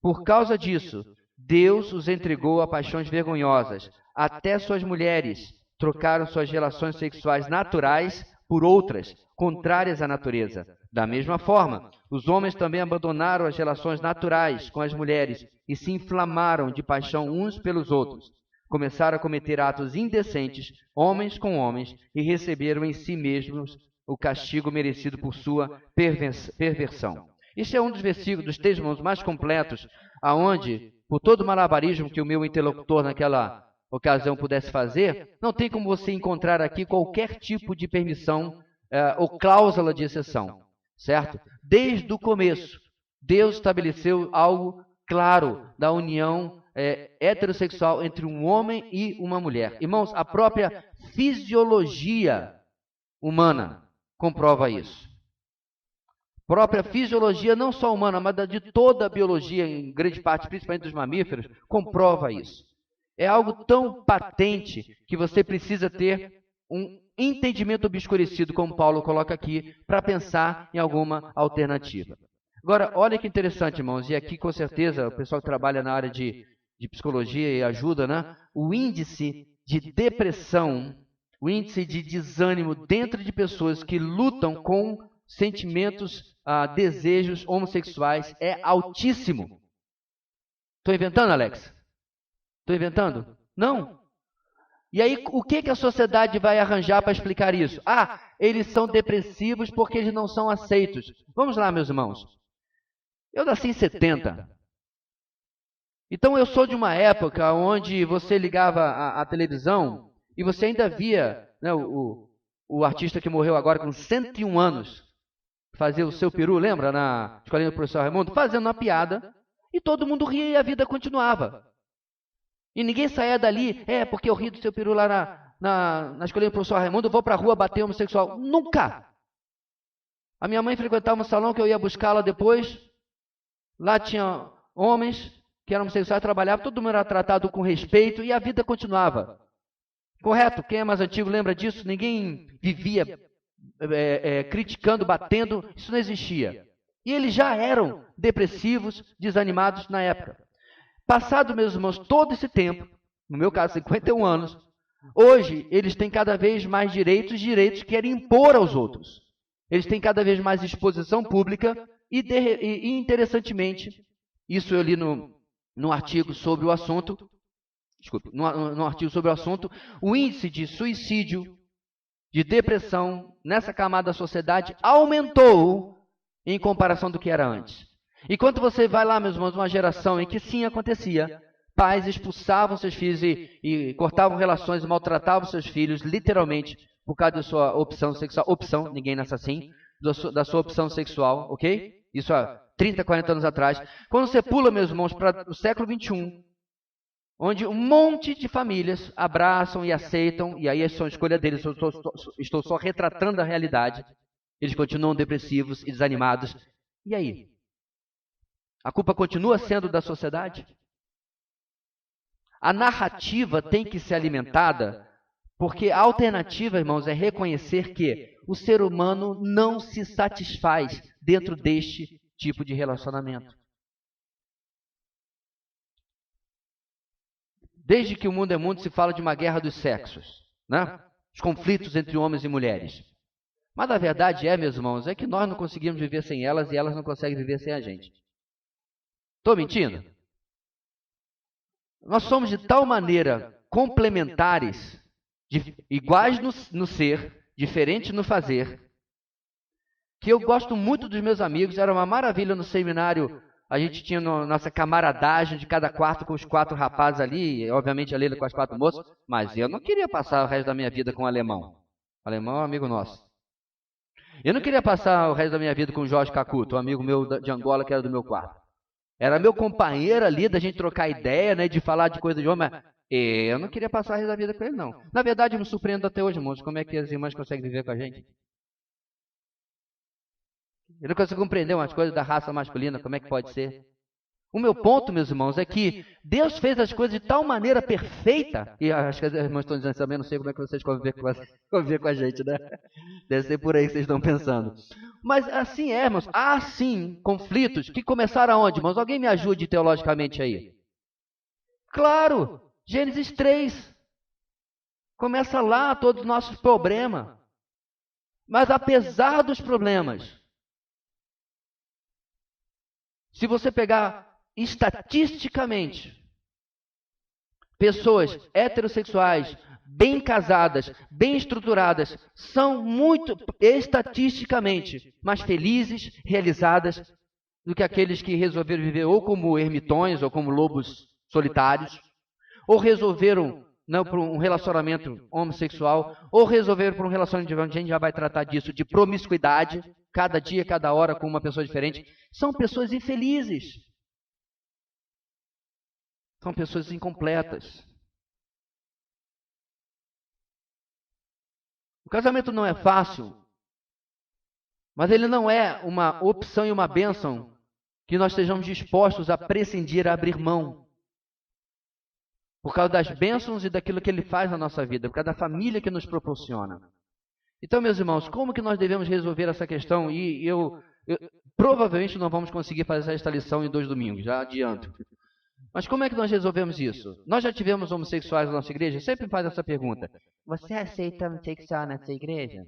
Por causa disso, Deus os entregou a paixões vergonhosas. Até suas mulheres trocaram suas relações sexuais naturais por outras, contrárias à natureza. Da mesma forma, os homens também abandonaram as relações naturais com as mulheres e se inflamaram de paixão uns pelos outros. Começaram a cometer atos indecentes, homens com homens, e receberam em si mesmos o castigo merecido por sua perversão. Este é um dos versículos, dos textos mais completos, aonde, por todo o malabarismo que o meu interlocutor naquela ocasião pudesse fazer, não tem como você encontrar aqui qualquer tipo de permissão ou cláusula de exceção, certo? Desde o começo, Deus estabeleceu algo claro da união heterossexual entre um homem e uma mulher. Irmãos, a própria fisiologia humana comprova isso. A própria fisiologia, não só humana, mas de toda a biologia, em grande parte, principalmente dos mamíferos, comprova isso. É algo tão patente que você precisa ter um entendimento obscurecido, como Paulo coloca aqui, para pensar em alguma alternativa. Agora, olha que interessante, irmãos, e aqui com certeza o pessoal que trabalha na área de psicologia e ajuda, né? O índice de depressão, o índice de desânimo dentro de pessoas que lutam com sentimentos, desejos homossexuais é altíssimo. Estou inventando, Alex? Estou inventando? Não. E aí, o que a sociedade vai arranjar para explicar isso? Eles são depressivos porque eles não são aceitos. Vamos lá, meus irmãos. Eu nasci em 70. Então, eu sou de uma época onde você ligava a televisão e você ainda via, né, o artista que morreu agora com 101 anos fazer o seu peru, lembra? Na escolinha do professor Raimundo, fazendo uma piada e todo mundo ria e a vida continuava. E ninguém saía dali, porque eu ri do seu peru lá na escolinha do professor Raimundo, eu vou para a rua bater homossexual. Nunca! A minha mãe frequentava um salão que eu ia buscá-la depois. Lá tinha homens que eram homossexuais, trabalhavam, todo mundo era tratado com respeito e a vida continuava. Correto? Quem é mais antigo lembra disso? Ninguém vivia criticando, batendo, isso não existia. E eles já eram depressivos, desanimados na época. Passado, meus irmãos, todo esse tempo, no meu caso 51 anos, hoje eles têm cada vez mais direitos que querem impor aos outros. Eles têm cada vez mais exposição pública e interessantemente, isso eu li no artigo sobre o assunto, no artigo sobre o assunto, o índice de suicídio, de depressão nessa camada da sociedade aumentou em comparação do que era antes. E quando você vai lá, meus irmãos, uma geração em que sim acontecia, pais expulsavam seus filhos e cortavam relações, maltratavam seus filhos, literalmente, por causa da sua opção sexual. Opção, ninguém nasce assim. Da sua opção sexual, ok? Isso há 30, 40 anos atrás. Quando você pula, meus irmãos, para o século XXI, onde um monte de famílias abraçam e aceitam, e aí é só escolha deles, eu estou só retratando a realidade, eles continuam depressivos e desanimados. E aí? A culpa continua sendo da sociedade? A narrativa tem que ser alimentada, porque a alternativa, irmãos, é reconhecer que o ser humano não se satisfaz dentro deste tipo de relacionamento. Desde que o mundo é mundo, se fala de uma guerra dos sexos, né? Os conflitos entre homens e mulheres. Mas a verdade é, meus irmãos, é que nós não conseguimos viver sem elas e elas não conseguem viver sem a gente. Estou mentindo? Nós somos de tal maneira complementares, iguais no ser, diferentes no fazer, que eu gosto muito dos meus amigos. Era uma maravilha no seminário. A gente tinha nossa camaradagem de cada quarto com os 4 rapazes ali, obviamente a Leila com as 4 moças, mas eu não queria passar o resto da minha vida com o alemão. O alemão é um amigo nosso. Eu não queria passar o resto da minha vida com o Jorge Cacuto, um amigo meu de Angola que era do meu quarto. Era meu companheiro ali, da gente trocar ideia, né, de falar de coisa de homem, mas eu não queria passar o resto da vida com ele, não. Na verdade, eu me surpreendo até hoje, irmãos, como é que as irmãs conseguem viver com a gente. Eu não consigo compreender umas coisas da raça masculina, como é que pode ser? O meu ponto, meus irmãos, é que Deus fez as coisas de tal maneira perfeita, e acho que as irmãs estão dizendo também, não sei como é que vocês conviver com a gente, né? Deve ser por aí que vocês estão pensando. Mas assim é, irmãos, há sim conflitos que começaram aonde, irmãos? Alguém me ajude teologicamente aí. Claro, Gênesis 3. Começa lá todos os nossos problemas. Mas apesar dos problemas, se você pegar estatisticamente pessoas heterossexuais, bem casadas, bem estruturadas, são muito, estatisticamente, mais felizes, realizadas do que aqueles que resolveram viver ou como ermitões ou como lobos solitários, ou resolveram por um relacionamento homossexual, ou resolveram por um relacionamento, a gente já vai tratar disso, de promiscuidade, cada dia, cada hora com uma pessoa diferente. São pessoas infelizes. São pessoas incompletas. O casamento não é fácil, mas ele não é uma opção e uma bênção que nós estejamos dispostos a prescindir, a abrir mão. Por causa das bênçãos e daquilo que ele faz na nossa vida, por causa da família que nos proporciona. Então, meus irmãos, como que nós devemos resolver essa questão? E provavelmente não vamos conseguir fazer essa lição em 2 domingos, já adianto. Mas como é que nós resolvemos isso? Nós já tivemos homossexuais na nossa igreja? Sempre faz essa pergunta. Você aceita homossexual nessa igreja?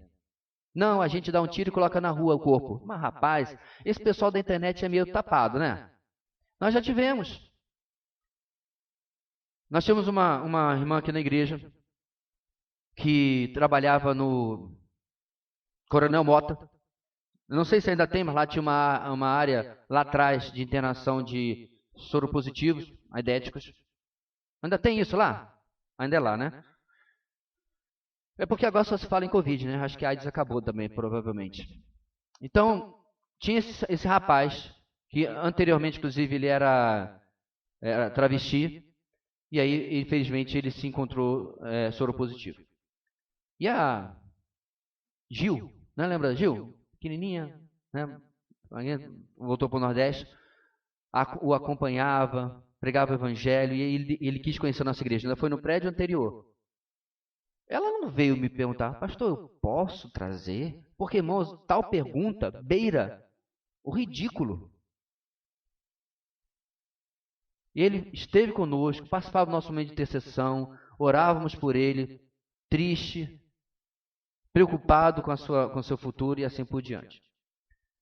Não, a gente dá um tiro e coloca na rua o corpo. Mas, rapaz, esse pessoal da internet é meio tapado, né? Nós já tivemos. Nós tínhamos uma irmã aqui na igreja que trabalhava no Coronel Mota. Não sei se ainda tem, mas lá tinha uma área lá atrás de internação de soropositivos, aidéticos. Ainda tem isso lá? Ainda é lá, né? É porque agora só se fala em Covid, né? Acho que a AIDS acabou também, provavelmente. Então, tinha esse rapaz, que anteriormente, inclusive, ele era travesti, e aí, infelizmente, ele se encontrou soropositivo. E a Gil, né? Lembra da Gil? Pequenininha, né? Voltou para o Nordeste, o acompanhava, pregava o evangelho, e ele quis conhecer a nossa igreja. Ainda foi no prédio anterior. Ela não veio me perguntar, pastor, eu posso trazer? Porque, irmãos, tal pergunta beira o ridículo. E ele esteve conosco, participava do nosso momento de intercessão, orávamos por ele, triste, preocupado com o seu futuro e assim por diante.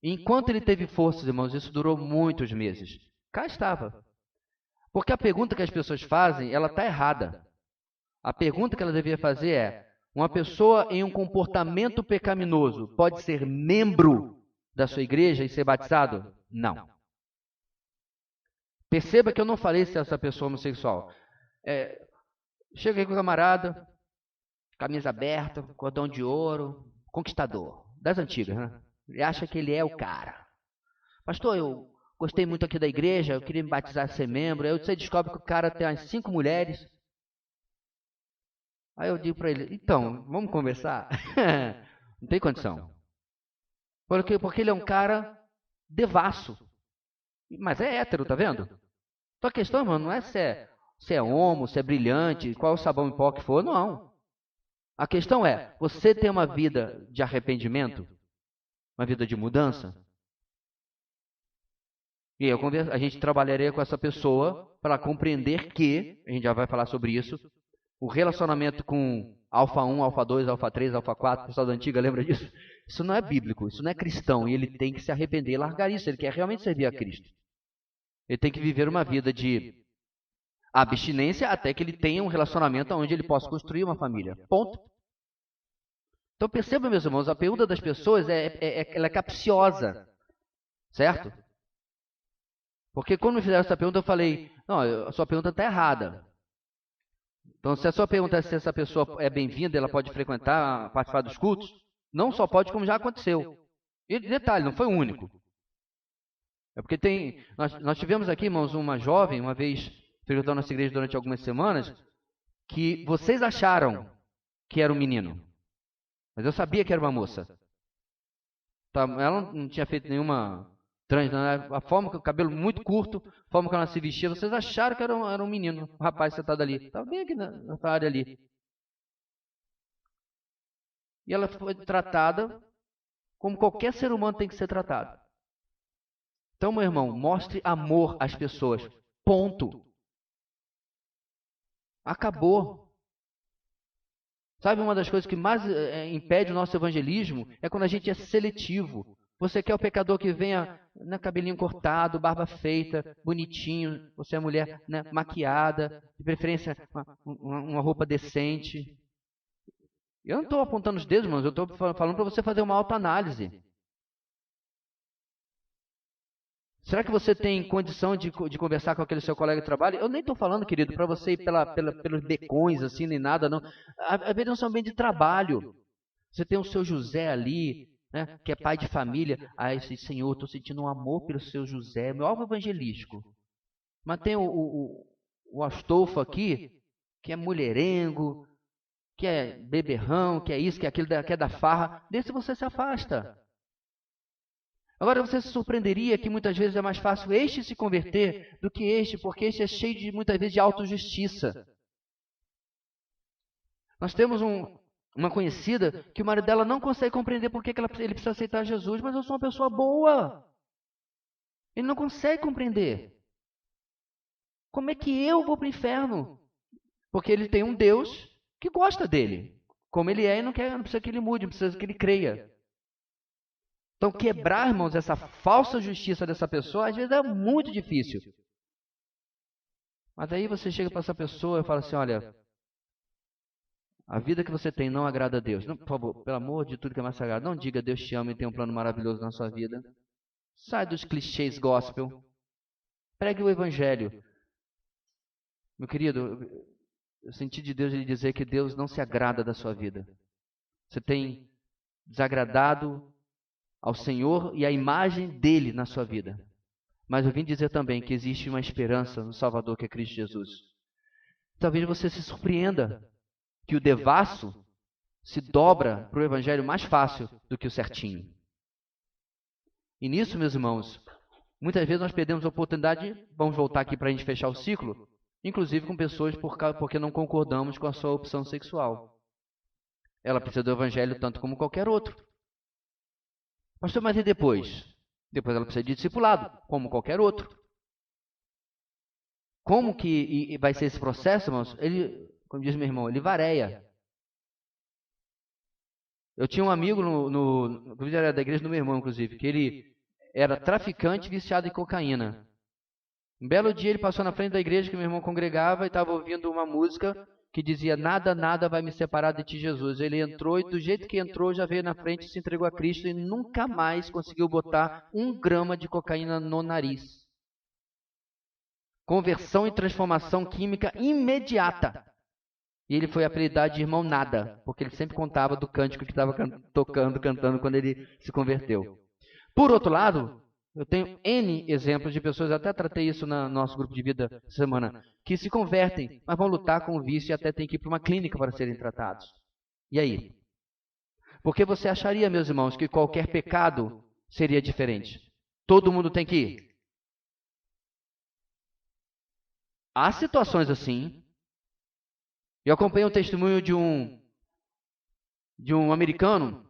E enquanto ele teve forças, irmãos, isso durou muitos meses. Cá estava. Porque a pergunta que as pessoas fazem, ela está errada. A pergunta que ela devia fazer é: uma pessoa em um comportamento pecaminoso pode ser membro da sua igreja e ser batizado? Não. Perceba que eu não falei se essa pessoa homossexual. Cheguei com o camarada, camisa aberta, cordão de ouro, conquistador, das antigas, né? Ele acha que ele é o cara. Pastor, eu gostei muito aqui da igreja, eu queria me batizar, ser membro. Aí você descobre que o cara tem umas 5 mulheres. Aí eu digo para ele, então, vamos conversar? Não tem condição. Porque ele é um cara devasso. Mas é hétero, tá vendo? Então a questão, mano, não é se é homo, se é brilhante, qual o sabão em pó que for, não. A questão é, você tem uma vida de arrependimento? Uma vida de mudança? E a gente trabalharia com essa pessoa para compreender que, a gente já vai falar sobre isso, o relacionamento com alfa 1, alfa 2, alfa 3, alfa 4, o pessoal da antiga lembra disso? Isso não é bíblico, isso não é cristão, e ele tem que se arrepender e largar isso, ele quer realmente servir a Cristo. Ele tem que viver uma vida de abstinência até que ele tenha um relacionamento onde ele possa construir uma família. Ponto. Então perceba, meus irmãos, a pergunta das pessoas ela é capciosa, certo? Porque quando me fizeram essa pergunta eu falei, não, a sua pergunta está errada. Então se a sua pergunta é se essa pessoa é bem-vinda, ela pode frequentar, participar dos cultos, não só pode, como já aconteceu. E detalhe, não foi o único. É porque nós tivemos aqui, irmãos, uma jovem, uma vez, frequentando nossa igreja durante algumas semanas, que vocês acharam que era um menino. Mas eu sabia que era uma moça. Tá, ela não tinha feito nenhuma a forma que o cabelo muito curto, a forma que ela se vestia, vocês acharam que era um menino, um rapaz sentado ali. Estava bem aqui nessa área ali. E ela foi tratada como qualquer ser humano tem que ser tratado. Então, meu irmão, mostre amor às pessoas. Ponto. Acabou. Sabe, uma das coisas que mais impede o nosso evangelismo é quando a gente é seletivo. Você quer o pecador que venha cabelinho cortado, barba feita, bonitinho. Você é mulher maquiada, de preferência uma roupa decente. Eu não estou apontando os dedos, irmãos. Eu estou falando para você fazer uma autoanálise. Será que você tem condição de conversar com aquele seu colega de trabalho? Eu nem estou falando, querido, para você ir pelos becões, assim, nem nada, não. Às vezes é um ambiente de trabalho. Você tem o seu José ali, né, que é pai de família. Ah, esse Senhor, estou sentindo um amor pelo seu José, meu alvo evangelístico. Mas tem o Astolfo aqui, que é mulherengo, que é beberrão, que é isso, que é aquilo, que é da farra. Desse você se afasta. Agora você se surpreenderia que muitas vezes é mais fácil este se converter do que este, porque este é cheio de muitas vezes de autojustiça. Nós temos uma conhecida que o marido dela não consegue compreender por que ele precisa aceitar Jesus, mas eu sou uma pessoa boa. Ele não consegue compreender. Como é que eu vou para o inferno? Porque ele tem um Deus que gosta dele, como ele é, e não precisa que ele mude, não precisa que ele creia. Então, quebrar, irmãos, essa falsa justiça dessa pessoa, às vezes é muito difícil. Mas aí você chega para essa pessoa e fala assim, olha, a vida que você tem não agrada a Deus. Não, por favor, pelo amor de tudo que é mais sagrado, não diga Deus te ama e tem um plano maravilhoso na sua vida. Sai dos clichês gospel. Pregue o evangelho. Meu querido, eu senti de Deus ele dizer que Deus não se agrada da sua vida. Você tem desagradado ao Senhor e à imagem dele na sua vida. Mas eu vim dizer também que existe uma esperança no Salvador que é Cristo Jesus. Talvez você se surpreenda que o devasso se dobra para o evangelho mais fácil do que o certinho. E nisso, meus irmãos, muitas vezes nós perdemos a oportunidade, vamos voltar aqui para a gente fechar o ciclo, inclusive com pessoas porque não concordamos com a sua opção sexual. Ela precisa do evangelho tanto como qualquer outro. Pastor, mas e depois? Depois ela precisa de discipulado, como qualquer outro. Como que vai ser esse processo, irmãos? Ele, como diz meu irmão, ele varia. Eu tinha um amigo, inclusive era da igreja do meu irmão, inclusive, que ele era traficante viciado em cocaína. Um belo dia ele passou na frente da igreja que meu irmão congregava e estava ouvindo uma música que dizia, nada, nada vai me separar de ti, Jesus. Ele entrou e do jeito que entrou já veio na frente, se entregou a Cristo e nunca mais conseguiu botar 1 grama de cocaína no nariz. Conversão e transformação química imediata. E ele foi apelidado de irmão nada, porque ele sempre contava do cântico que estava cantando quando ele se converteu. Por outro lado, eu tenho N exemplos de pessoas, até tratei isso no nosso grupo de vida essa semana, que se convertem, mas vão lutar com o vício e até têm que ir para uma clínica para serem tratados. E aí? Porque você acharia, meus irmãos, que qualquer pecado seria diferente? Todo mundo tem que ir? Há situações assim. Eu acompanhei um testemunho de um americano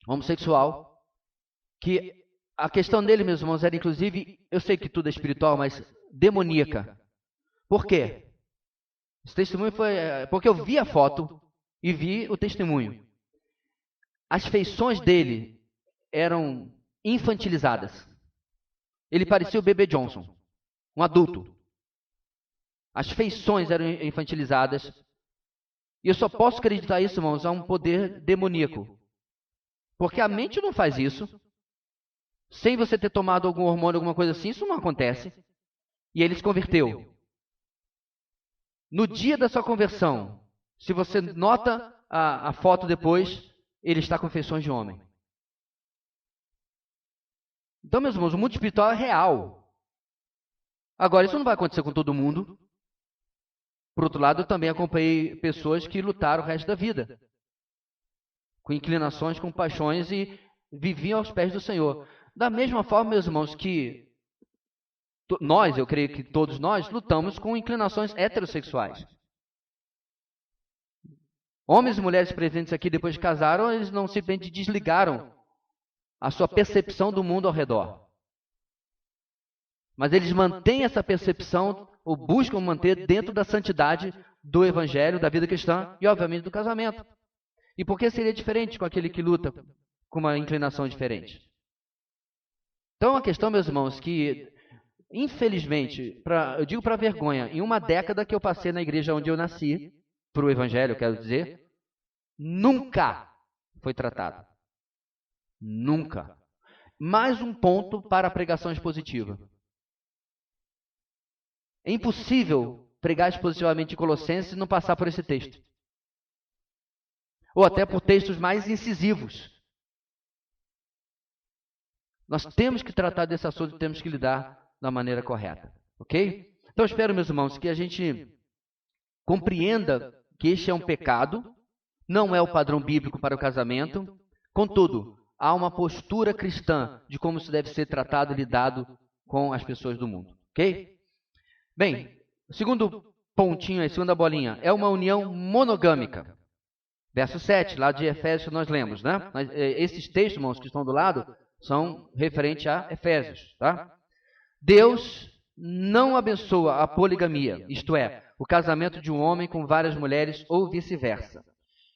homossexual, que a questão dele, meus irmãos, era inclusive, eu sei que tudo é espiritual, mas demoníaca. Por quê? Esse testemunho foi porque eu vi a foto e vi o testemunho. As feições dele eram infantilizadas. Ele parecia o Bebê Johnson, um adulto. As feições eram infantilizadas. E eu só posso acreditar isso, irmãos, a um poder demoníaco. Porque a mente não faz isso. Sem você ter tomado algum hormônio, alguma coisa assim, isso não acontece. E ele se converteu. No dia da sua conversão, se você nota a foto depois, ele está com feições de homem. Então, meus irmãos, o mundo espiritual é real. Agora, isso não vai acontecer com todo mundo. Por outro lado, eu também acompanhei pessoas que lutaram o resto da vida, com inclinações, com paixões e viviam aos pés do Senhor. Da mesma forma, meus irmãos, que nós, eu creio que todos nós, lutamos com inclinações heterossexuais. Homens e mulheres presentes aqui, depois de casaram, eles não simplesmente desligaram a sua percepção do mundo ao redor. Mas eles mantêm essa percepção, ou buscam manter dentro da santidade do evangelho, da vida cristã e, obviamente, do casamento. E por que seria diferente com aquele que luta com uma inclinação diferente? Então, a questão, meus irmãos, que, infelizmente, eu digo para vergonha, em uma década que eu passei na igreja onde eu nasci, para o evangelho, quero dizer, nunca foi tratado. Nunca. Mais um ponto para a pregação expositiva. É impossível pregar expositivamente em Colossenses e não passar por esse texto. Ou até por textos mais incisivos. Nós temos que tratar desse assunto e temos que lidar da maneira correta. Ok? Então, espero, meus irmãos, que a gente compreenda que este é um pecado, não é o padrão bíblico para o casamento. Contudo, há uma postura cristã de como isso deve ser tratado e lidado com as pessoas do mundo. Ok? Bem, o segundo pontinho, a segunda bolinha, é uma união monogâmica. Verso 7, lá de Efésios, nós lemos, né? Esses textos, irmãos, que estão do lado, são referentes a Efésios, tá? Deus não abençoa a poligamia, isto é, o casamento de um homem com várias mulheres ou vice-versa.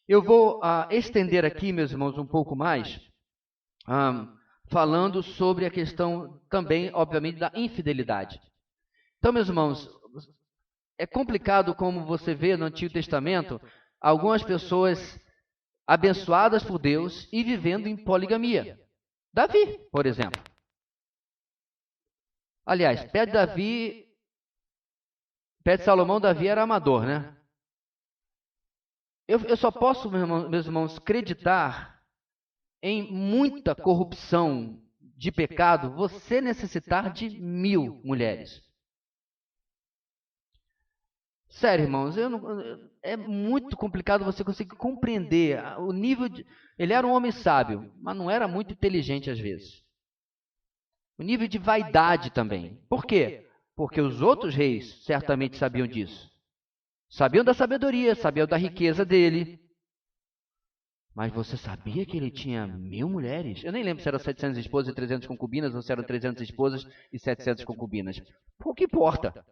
Eu vou estender aqui, meus irmãos, um pouco mais, falando sobre a questão também, obviamente, da infidelidade. Então, meus irmãos, é complicado como você vê no Antigo Testamento algumas pessoas abençoadas por Deus e vivendo em poligamia. Davi, por exemplo. Aliás, perto de Salomão, Davi era amador, né? Eu só posso, meus irmãos, acreditar em muita corrupção de pecado você necessitar de 1000 mulheres. Sério, irmãos, é muito complicado você conseguir compreender o nível de... Ele era um homem sábio, mas não era muito inteligente às vezes. O nível de vaidade também. Por quê? Porque os outros reis certamente sabiam disso. Sabiam da sabedoria, sabiam da riqueza dele. Mas você sabia que ele tinha 1000 mulheres? Eu nem lembro se eram 700 esposas e 300 concubinas, ou se eram 300 esposas e 700 concubinas. Pouco importa.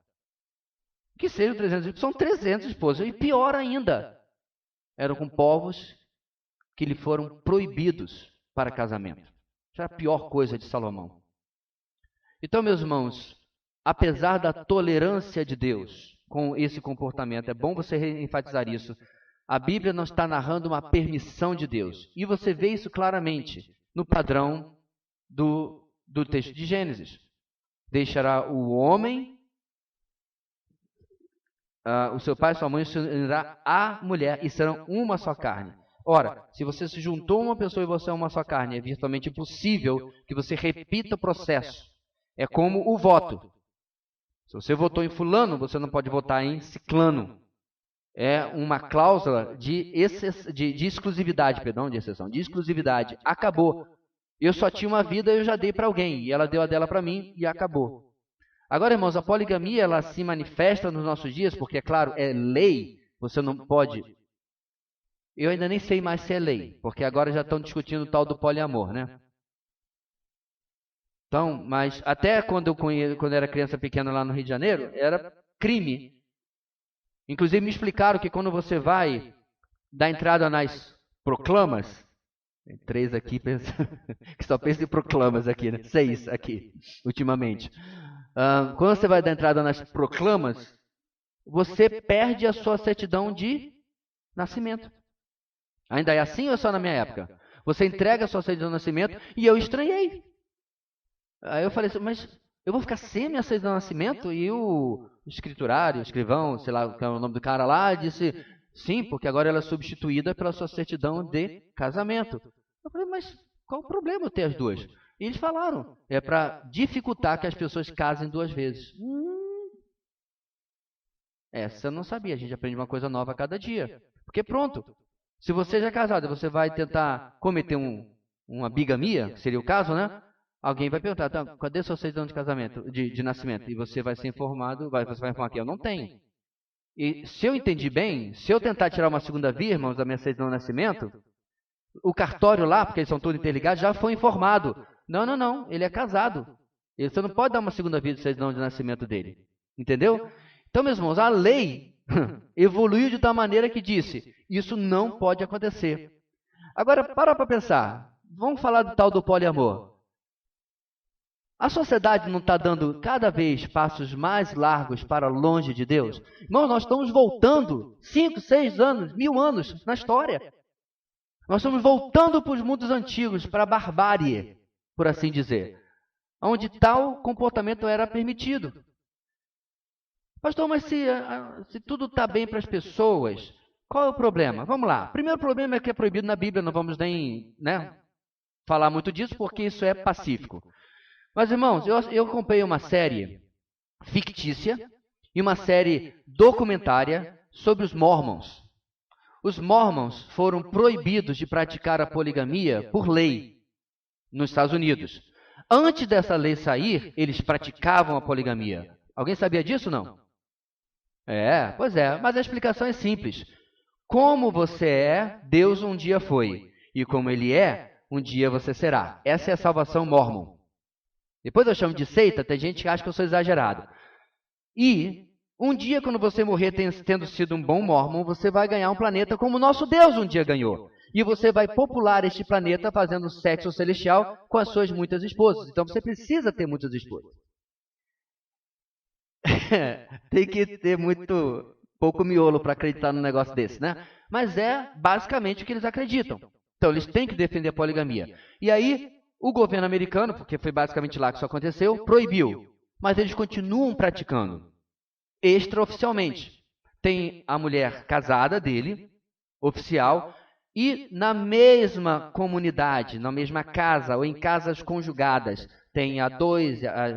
Que sejam 300, são 300 esposas. E pior ainda, eram com povos que lhe foram proibidos para casamento. Isso era a pior coisa de Salomão. Então, meus irmãos, apesar da tolerância de Deus com esse comportamento, é bom você enfatizar isso, a Bíblia não está narrando uma permissão de Deus. E você vê isso claramente no padrão do texto de Gênesis. Deixará o homem o seu pai e sua mãe se unirá à mulher e serão uma só carne. Ora, se você se juntou a uma pessoa e você é uma só carne, é virtualmente impossível que você repita o processo. É como o voto. Se você votou em fulano, você não pode votar em ciclano. É uma cláusula de exclusividade, perdão, de exceção, de exclusividade. Acabou. Eu só tinha uma vida e eu já dei para alguém, e ela deu a dela para mim e acabou. Agora, irmãos, a poligamia ela se manifesta nos nossos dias, porque, é claro, é lei, você não pode... Eu ainda nem sei mais se é lei, porque agora já estão discutindo o tal do poliamor, né? Então, mas até quando eu era criança pequena lá no Rio de Janeiro, era crime. Inclusive me explicaram que quando você vai dar entrada nas proclamas, tem 3 aqui, que só pensa em proclamas aqui, né? 6 aqui, ultimamente. Quando você vai dar entrada nas proclamas, você perde a sua certidão de nascimento. Ainda é assim ou é só na minha época? Você entrega a sua certidão de nascimento e eu estranhei. Aí eu falei assim, mas eu vou ficar sem minha certidão de nascimento? E o escriturário, o escrivão, sei lá, qual é o nome do cara lá, disse, sim, porque agora ela é substituída pela sua certidão de casamento. Eu falei, mas qual o problema eu ter as duas? E eles falaram, é para dificultar que as pessoas casem 2 vezes. Essa eu não sabia, a gente aprende uma coisa nova a cada dia. Porque pronto, se você já é casado e você vai tentar cometer uma bigamia, que seria o caso, né? Alguém vai perguntar, tá, cadê a sua certidão de casamento, de nascimento? E você vai ser informado, você vai informar que eu não tenho. E se eu entendi bem, se eu tentar tirar uma segunda via, irmãos, da minha certidão de nascimento, o cartório lá, porque eles são todos interligados, já foi informado. Não, ele é casado. Você não pode dar uma segunda via de certidão de nascimento dele. Entendeu? Então, meus irmãos, a lei evoluiu de tal maneira que disse, isso não pode acontecer. Agora, para pensar. Vamos falar do tal do poliamor. A sociedade não está dando cada vez passos mais largos para longe de Deus? Irmão, nós estamos voltando 5, 6 anos, 1000 anos na história. Nós estamos voltando para os mundos antigos, para a barbárie, por assim dizer, onde tal comportamento era permitido. Pastor, mas se tudo está bem para as pessoas, qual é o problema? Vamos lá. O primeiro problema é que é proibido na Bíblia, não vamos nem falar muito disso, porque isso é pacífico. Mas, irmãos, eu acompanhei uma série fictícia e uma série documentária sobre os Mormons. Os Mormons foram proibidos de praticar a poligamia por lei nos Estados Unidos. Antes dessa lei sair, eles praticavam a poligamia. Alguém sabia disso, não? Pois é, mas a explicação é simples. Como você é, Deus um dia foi. E como Ele é, um dia você será. Essa é a salvação Mormon. Depois eu chamo de seita, tem gente que acha que eu sou exagerado. E um dia, quando você morrer tendo sido um bom Mormon, você vai ganhar um planeta como o nosso Deus um dia ganhou. E você vai popular este planeta fazendo sexo celestial com as suas muitas esposas. Então você precisa ter muitas esposas. Tem que ter pouco miolo para acreditar num negócio desse, né? Mas é basicamente o que eles acreditam. Então eles têm que defender a poligamia. E aí, o governo americano, porque foi basicamente lá que isso aconteceu, proibiu. Mas eles continuam praticando, extraoficialmente. Tem a mulher casada dele, oficial, e na mesma comunidade, na mesma casa, ou em casas conjugadas, tem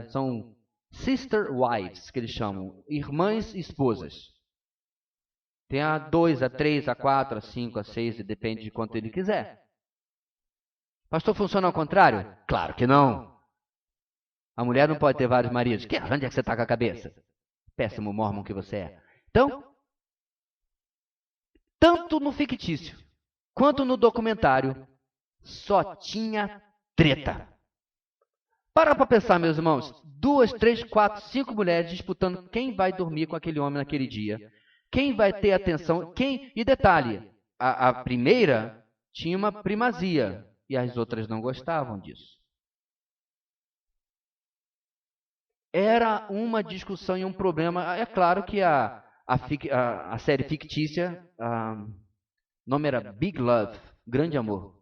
são sister wives, que eles chamam, irmãs e esposas. Tem a 2, a 3, a 4, a 5, a 6, depende de quanto ele quiser. Pastor, funciona ao contrário? Claro que não. A mulher não pode ter vários maridos. Onde é que você está com a cabeça? Péssimo mormon que você é. Então, tanto no fictício quanto no documentário, só tinha treta. Para pensar, meus irmãos. 2, 3, 4, 5 mulheres disputando quem vai dormir com aquele homem naquele dia. Quem vai ter atenção. E detalhe, a primeira tinha uma primazia. E as outras não gostavam disso. Era uma discussão e um problema. É claro que a série fictícia, o nome era Big Love, Grande Amor.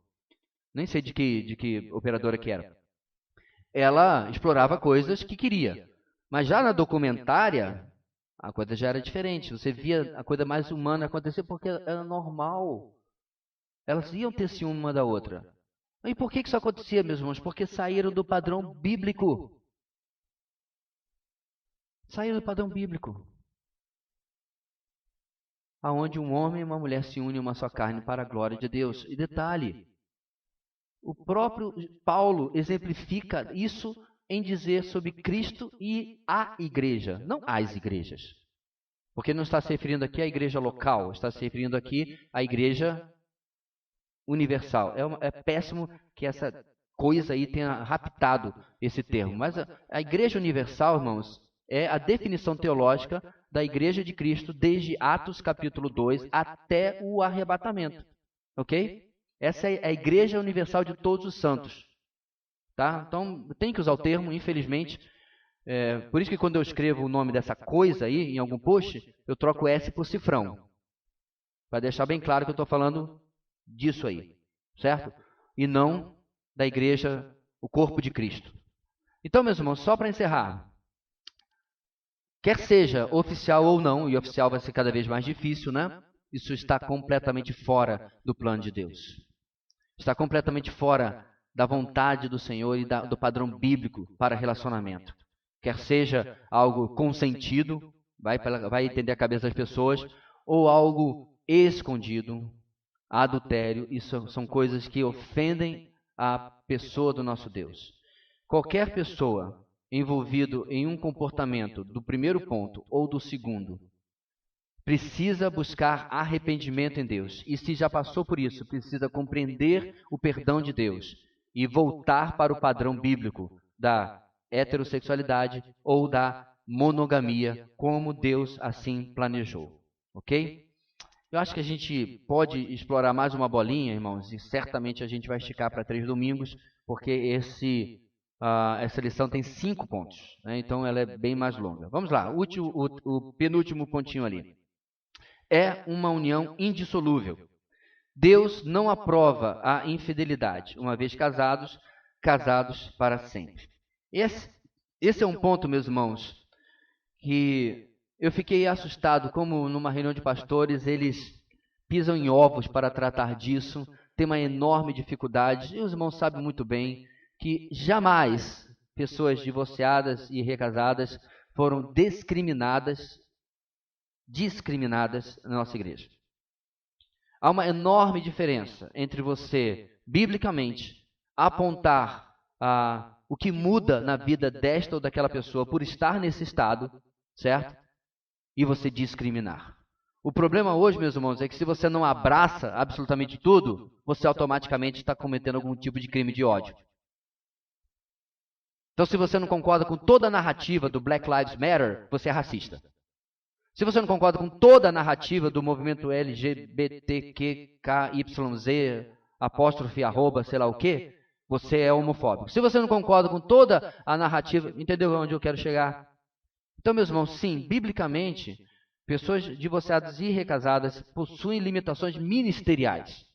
Nem sei de que operadora que era. Ela explorava coisas que queria. Mas já na documentária, a coisa já era diferente. Você via a coisa mais humana acontecer porque era normal. Elas iam ter ciúme uma da outra. E por que isso acontecia, meus irmãos? Porque saíram do padrão bíblico. Saíram do padrão bíblico. Aonde um homem e uma mulher se unem em uma só carne para a glória de Deus. E detalhe, o próprio Paulo exemplifica isso em dizer sobre Cristo e a igreja, não as igrejas. Porque não está se referindo aqui à igreja local, está se referindo aqui à igreja universal. É péssimo que essa coisa aí tenha raptado esse termo. Mas a igreja universal, irmãos, é a definição teológica da igreja de Cristo desde Atos capítulo 2 até o arrebatamento. Ok? Essa é a igreja universal de todos os santos. Tá? Então, tem que usar o termo, infelizmente. Por isso que quando eu escrevo o nome dessa coisa aí, em algum post, eu troco S por cifrão. Para deixar bem claro que eu estou falando disso aí. Certo? E não da igreja, o corpo de Cristo. Então, meus irmãos, só para encerrar. Quer seja oficial ou não, e oficial vai ser cada vez mais difícil, né? Isso está completamente fora do plano de Deus. Está completamente fora da vontade do Senhor e do padrão bíblico para relacionamento. Quer seja algo consentido, vai entender a cabeça das pessoas, ou algo escondido, adultério. Isso são coisas que ofendem a pessoa do nosso Deus. Qualquer pessoa envolvido em um comportamento do primeiro ponto ou do segundo, precisa buscar arrependimento em Deus. E se já passou por isso, precisa compreender o perdão de Deus e voltar para o padrão bíblico da heterossexualidade ou da monogamia, como Deus assim planejou. Ok? Eu acho que a gente pode explorar mais uma bolinha, irmãos, e certamente a gente vai esticar para 3 domingos, porque essa lição tem 5 pontos, né? Então ela é bem mais longa. Vamos lá, o penúltimo pontinho ali. É uma união indissolúvel. Deus não aprova a infidelidade. Uma vez casados, casados para sempre. Esse é um ponto, meus irmãos, que eu fiquei assustado, como numa reunião de pastores, eles pisam em ovos para tratar disso, tem uma enorme dificuldade, e os irmãos sabem muito bem que jamais pessoas divorciadas e recasadas foram discriminadas na nossa igreja. Há uma enorme diferença entre você, biblicamente, apontar o que muda na vida desta ou daquela pessoa por estar nesse estado, certo? E você discriminar. O problema hoje, meus irmãos, é que se você não abraça absolutamente tudo, você automaticamente está cometendo algum tipo de crime de ódio. Então, se você não concorda com toda a narrativa do Black Lives Matter, você é racista. Se você não concorda com toda a narrativa do movimento LGBTQKYZ, apóstrofe, arroba, sei lá o quê, você é homofóbico. Se você não concorda com toda a narrativa, entendeu onde eu quero chegar? Então, meus irmãos, sim, biblicamente, pessoas divorciadas e recasadas possuem limitações ministeriais,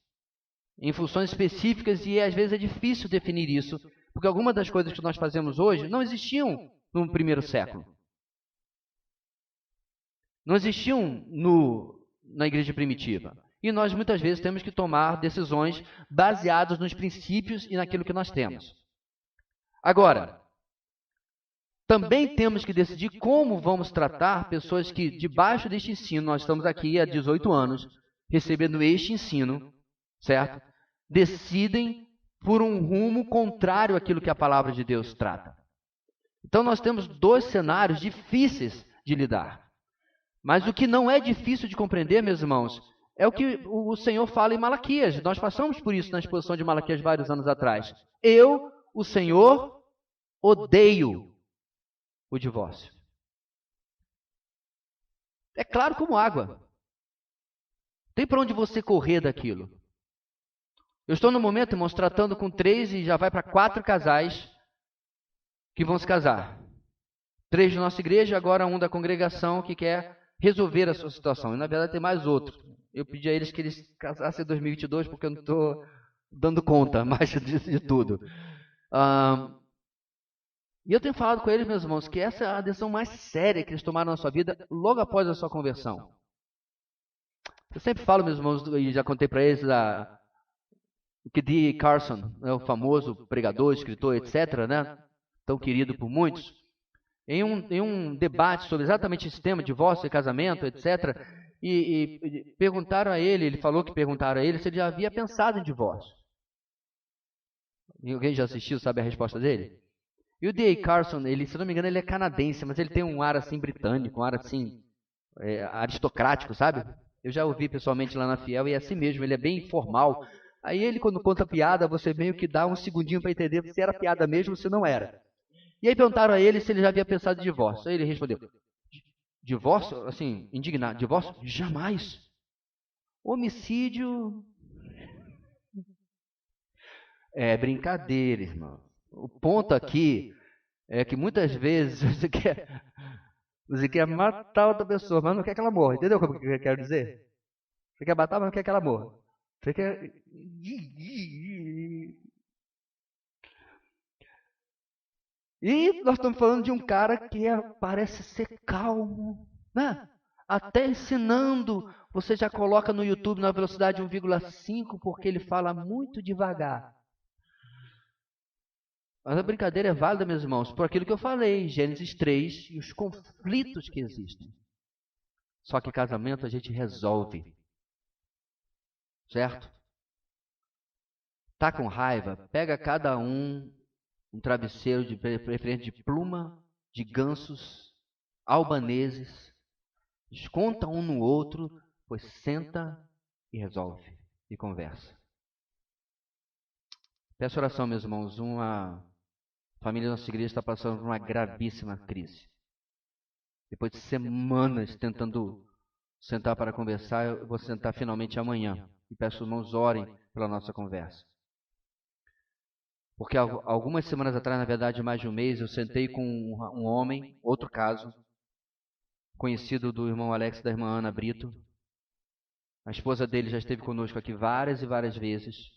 em funções específicas, e às vezes é difícil definir isso, porque algumas das coisas que nós fazemos hoje não existiam no primeiro século. Não existiam na igreja primitiva. E nós muitas vezes temos que tomar decisões baseadas nos princípios e naquilo que nós temos. Agora, também temos que decidir como vamos tratar pessoas que, debaixo deste ensino, nós estamos aqui há 18 anos, recebendo este ensino, certo? Decidem por um rumo contrário àquilo que a palavra de Deus trata. Então nós temos 2 cenários difíceis de lidar. Mas o que não é difícil de compreender, meus irmãos, é o que o Senhor fala em Malaquias. Nós passamos por isso na exposição de Malaquias vários anos atrás. Eu, o Senhor, odeio o divórcio. É claro como água. Tem para onde você correr daquilo. Eu estou no momento, irmãos, tratando com 3 e já vai para 4 casais que vão se casar. 3 da nossa igreja, agora 1 da congregação que quer resolver a sua situação. E na verdade tem mais outro. Eu pedi a eles que eles casassem em 2022 porque eu não estou dando conta mais de tudo. E eu tenho falado com eles, meus irmãos, que essa é a decisão mais séria que eles tomaram na sua vida logo após a sua conversão. Eu sempre falo, meus irmãos, e já contei para eles o que D. Carson, né, o famoso pregador, escritor, etc., né, tão querido por muitos, em um debate sobre exatamente esse tema, divórcio e casamento, etc., e perguntaram a ele, ele falou que perguntaram a ele se ele já havia pensado em divórcio. E alguém já assistiu, sabe a resposta dele? E o D.A. Carson, ele, se não me engano, ele é canadense, mas ele tem um ar assim britânico, um ar assim aristocrático, sabe? Eu já ouvi pessoalmente lá na Fiel e é assim mesmo, ele é bem informal. Aí ele, quando conta piada, você meio que dá um segundinho para entender se era piada mesmo ou se não era. E aí perguntaram a ele se ele já havia pensado em divórcio. Aí ele respondeu, divórcio? Assim, indignado, divórcio? Jamais. Homicídio... É brincadeira, irmão. O ponto aqui é que muitas vezes você quer matar outra pessoa, mas não quer que ela morra. Entendeu o que eu quero dizer? Você quer matar, mas não quer que ela morra. Você quer... E nós estamos falando de um cara que parece ser calmo, né? Até ensinando, você já coloca no YouTube na velocidade 1,5 porque ele fala muito devagar. Mas a brincadeira é válida, meus irmãos, por aquilo que eu falei, Gênesis 3 e os conflitos que existem. Só que casamento a gente resolve, certo? Tá com raiva? Pega cada um travesseiro de preferência de pluma, de gansos, albaneses, desconta um no outro, pois senta e resolve e conversa. Peço oração, meus irmãos, uma família da nossa igreja está passando por uma gravíssima crise. Depois de semanas tentando sentar para conversar, eu vou sentar finalmente amanhã. E peço, irmãos, orem pela nossa conversa. Porque algumas semanas atrás, na verdade, mais de um mês, eu sentei com um homem, outro caso, conhecido do irmão Alex e da irmã Ana Brito. A esposa dele já esteve conosco aqui várias e várias vezes.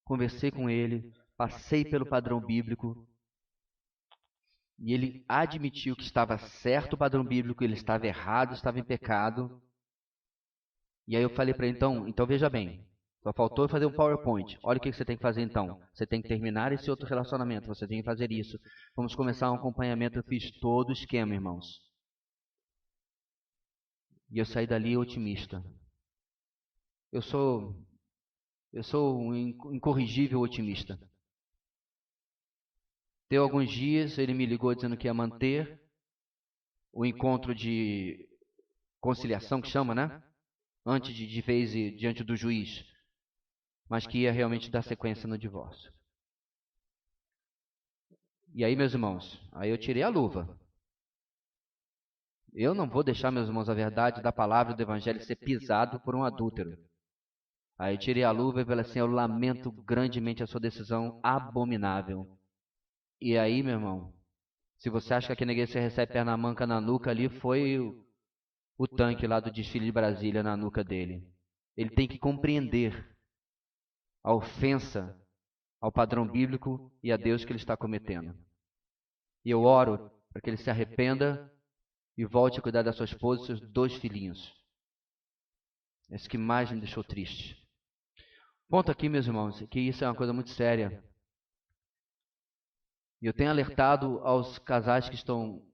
Conversei com ele, passei pelo padrão bíblico. E ele admitiu que estava certo o padrão bíblico, ele estava errado, estava em pecado. E aí eu falei para ele, então veja bem, só faltou fazer um PowerPoint. Olha o que você tem que fazer então. Você tem que terminar esse outro relacionamento, você tem que fazer isso. Vamos começar um acompanhamento, eu fiz todo o esquema, irmãos. E eu saí dali otimista. Eu sou um incorrigível otimista. Deu alguns dias, ele me ligou dizendo que ia manter o encontro de conciliação, que chama, né? Antes de vez diante do juiz, mas que ia realmente dar sequência no divórcio. E aí, meus irmãos, aí eu tirei a luva. Eu não vou deixar, meus irmãos, a verdade da palavra do evangelho ser pisado por um adúltero. Aí eu tirei a luva e falei assim, eu lamento grandemente a sua decisão abominável. E aí, meu irmão, se você acha que aqui na igreja você recebe perna manca na nuca, ali foi o tanque lá do desfile de Brasília na nuca dele. Ele tem que compreender a ofensa ao padrão bíblico e a Deus que ele está cometendo. E eu oro para que ele se arrependa e volte a cuidar da sua esposa e seus 2 filhinhos. Esse que mais me deixou triste. Ponto aqui, meus irmãos, que isso é uma coisa muito séria. E eu tenho alertado aos casais que estão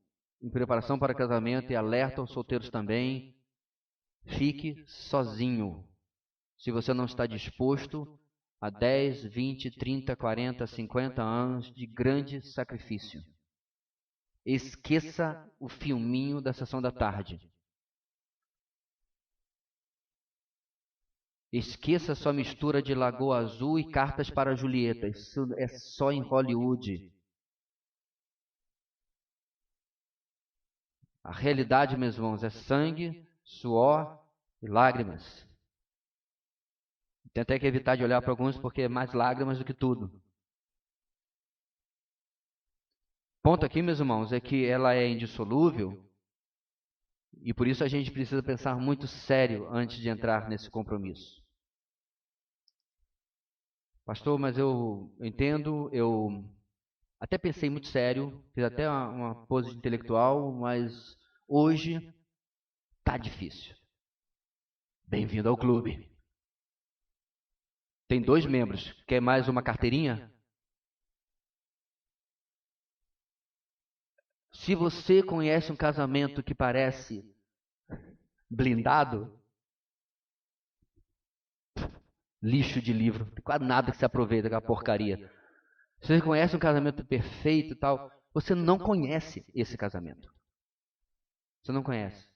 em preparação para casamento e alerto aos solteiros também. Fique sozinho. Se você não está disposto a 10, 20, 30, 40, 50 anos de grande sacrifício. Esqueça o filminho da sessão da tarde. Esqueça sua mistura de Lagoa Azul e Cartas para Julieta. Isso é só em Hollywood. A realidade, meus irmãos, é sangue, suor e lágrimas. Tem até que evitar de olhar para alguns porque é mais lágrimas do que tudo. Ponto aqui, meus irmãos, é que ela é indissolúvel e por isso a gente precisa pensar muito sério antes de entrar nesse compromisso. Pastor, mas eu entendo, eu Até pensei muito sério, fiz até uma pose de intelectual, mas hoje tá difícil. Bem-vindo ao clube. Tem 2 membros. Quer mais uma carteirinha? Se você conhece um casamento que parece blindado, lixo de livro, não tem quase nada que se aproveita daquela porcaria. Se você conhece um casamento perfeito e tal, você não conhece esse casamento. Você não conhece.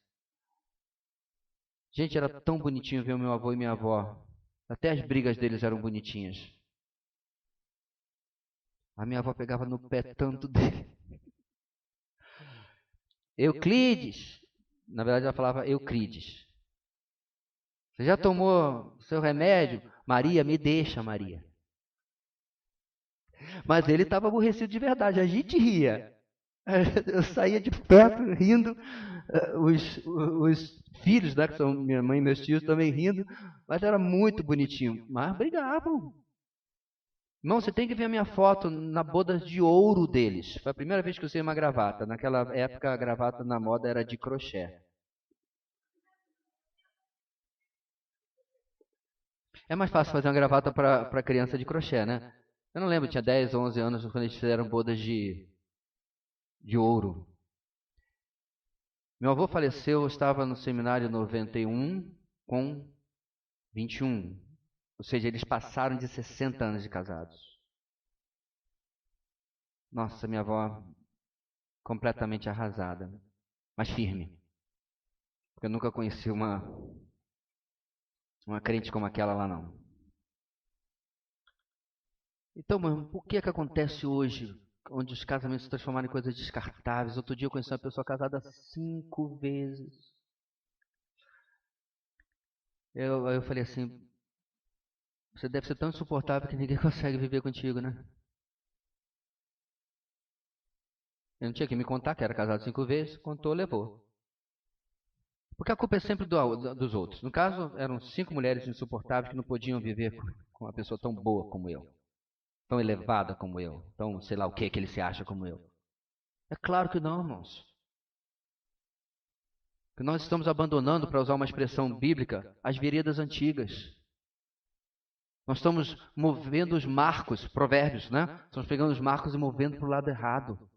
Gente, era tão bonitinho ver o meu avô e minha avó. Até as brigas deles eram bonitinhas. A minha avó pegava no pé tanto dele. Euclides. Na verdade ela falava Euclides. Você já tomou seu remédio? Maria, me deixa, Maria. Mas ele estava aborrecido de verdade. A gente ria. Eu saía de perto rindo. Os filhos, né, que são minha mãe e meus tios, também rindo. Mas era muito bonitinho. Mas brigavam. Irmão, você tem que ver a minha foto na boda de ouro deles. Foi a primeira vez que eu usei uma gravata. Naquela época a gravata na moda era de crochê. É mais fácil fazer uma gravata para criança de crochê, né? Eu não lembro, tinha 10, 11 anos quando eles fizeram bodas de ouro. Meu avô faleceu, eu estava no seminário em 91 com 21. Ou seja, eles passaram de 60 anos de casados. Nossa, minha avó completamente arrasada, mas firme. Porque eu nunca conheci uma crente como aquela lá, não. Então, mano, por que acontece hoje, onde os casamentos se transformaram em coisas descartáveis? Outro dia eu conheci uma pessoa casada 5 vezes. Eu falei assim, você deve ser tão insuportável que ninguém consegue viver contigo, né? Eu não tinha que me contar que era casado 5 vezes, contou, levou. Porque a culpa é sempre dos outros. No caso, eram 5 mulheres insuportáveis que não podiam viver com uma pessoa tão boa como eu. Tão elevada como eu. Tão sei lá o que ele se acha como eu. É claro que não, irmãos. Que nós estamos abandonando, para usar uma expressão bíblica, as veredas antigas. Nós estamos movendo os marcos, provérbios, né? Estamos pegando os marcos e movendo para o lado errado.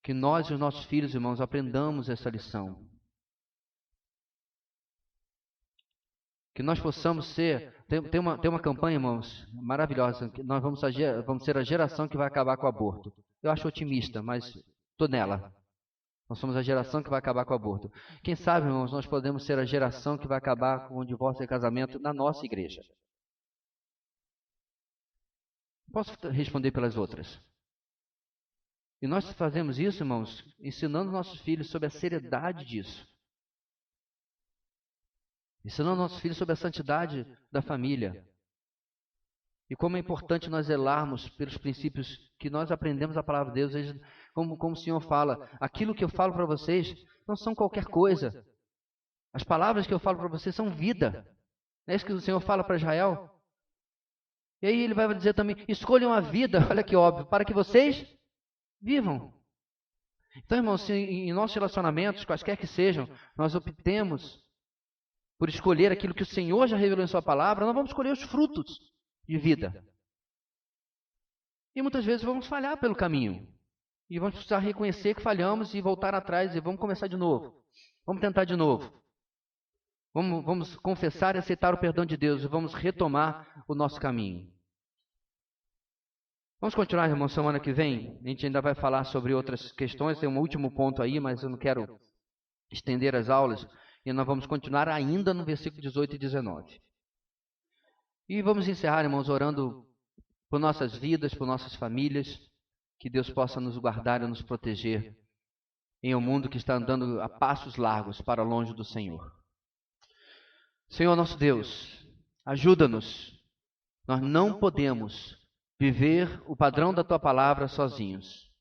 Que nós e os nossos filhos, irmãos, aprendamos essa lição. Que nós possamos ser... Tem uma campanha, irmãos, maravilhosa. Que nós vamos ser a geração que vai acabar com o aborto. Eu acho otimista, mas estou nela. Nós somos a geração que vai acabar com o aborto. Quem sabe, irmãos, nós podemos ser a geração que vai acabar com o divórcio e casamento na nossa igreja. Posso responder pelas outras? E nós fazemos isso, irmãos, ensinando nossos filhos sobre a seriedade disso. Ensinando nossos filhos sobre a santidade da família. E como é importante nós zelarmos pelos princípios que nós aprendemos a palavra de Deus. Como o Senhor fala, aquilo que eu falo para vocês não são qualquer coisa. As palavras que eu falo para vocês são vida. Não é isso que o Senhor fala para Israel? E aí ele vai dizer também, escolham a vida, olha que óbvio, para que vocês vivam. Então, irmãos, se em nossos relacionamentos, quaisquer que sejam, nós optemos por escolher aquilo que o Senhor já revelou em sua palavra, nós vamos escolher os frutos de vida. E muitas vezes vamos falhar pelo caminho. E vamos precisar reconhecer que falhamos e voltar atrás e vamos começar de novo. Vamos tentar de novo. Vamos confessar e aceitar o perdão de Deus e vamos retomar o nosso caminho. Vamos continuar, irmão, semana que vem. A gente ainda vai falar sobre outras questões. Tem um último ponto aí, mas eu não quero estender as aulas. E nós vamos continuar ainda no versículo 18 e 19. E vamos encerrar, irmãos, orando por nossas vidas, por nossas famílias. Que Deus possa nos guardar e nos proteger em um mundo que está andando a passos largos para longe do Senhor. Senhor nosso Deus, ajuda-nos. Nós não podemos viver o padrão da Tua palavra sozinhos.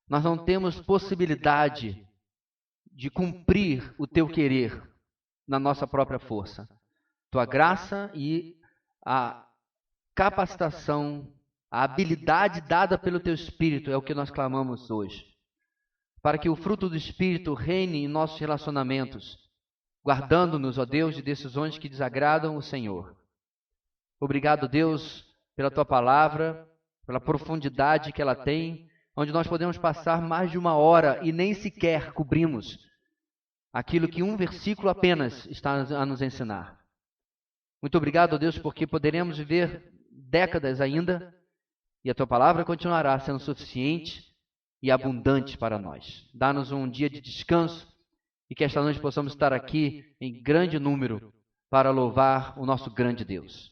Nós não temos possibilidade de cumprir o Teu querer na nossa própria força. Tua graça e a capacitação, A habilidade dada pelo Teu Espírito é o que nós clamamos hoje. Para que o fruto do Espírito reine em nossos relacionamentos, guardando-nos, ó Deus, de decisões que desagradam o Senhor. Obrigado, Deus, pela Tua palavra, pela profundidade que ela tem, onde nós podemos passar mais de 1 hora e nem sequer cobrimos aquilo que um versículo apenas está a nos ensinar. Muito obrigado, Deus, porque poderemos viver décadas ainda e a Tua palavra continuará sendo suficiente e abundante para nós. Dá-nos um dia de descanso e que esta noite possamos estar aqui em grande número para louvar o nosso grande Deus.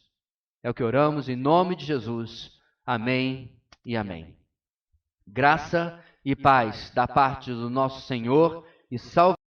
É o que oramos em nome de Jesus. Amém e amém. Graça e paz da parte do nosso Senhor e salve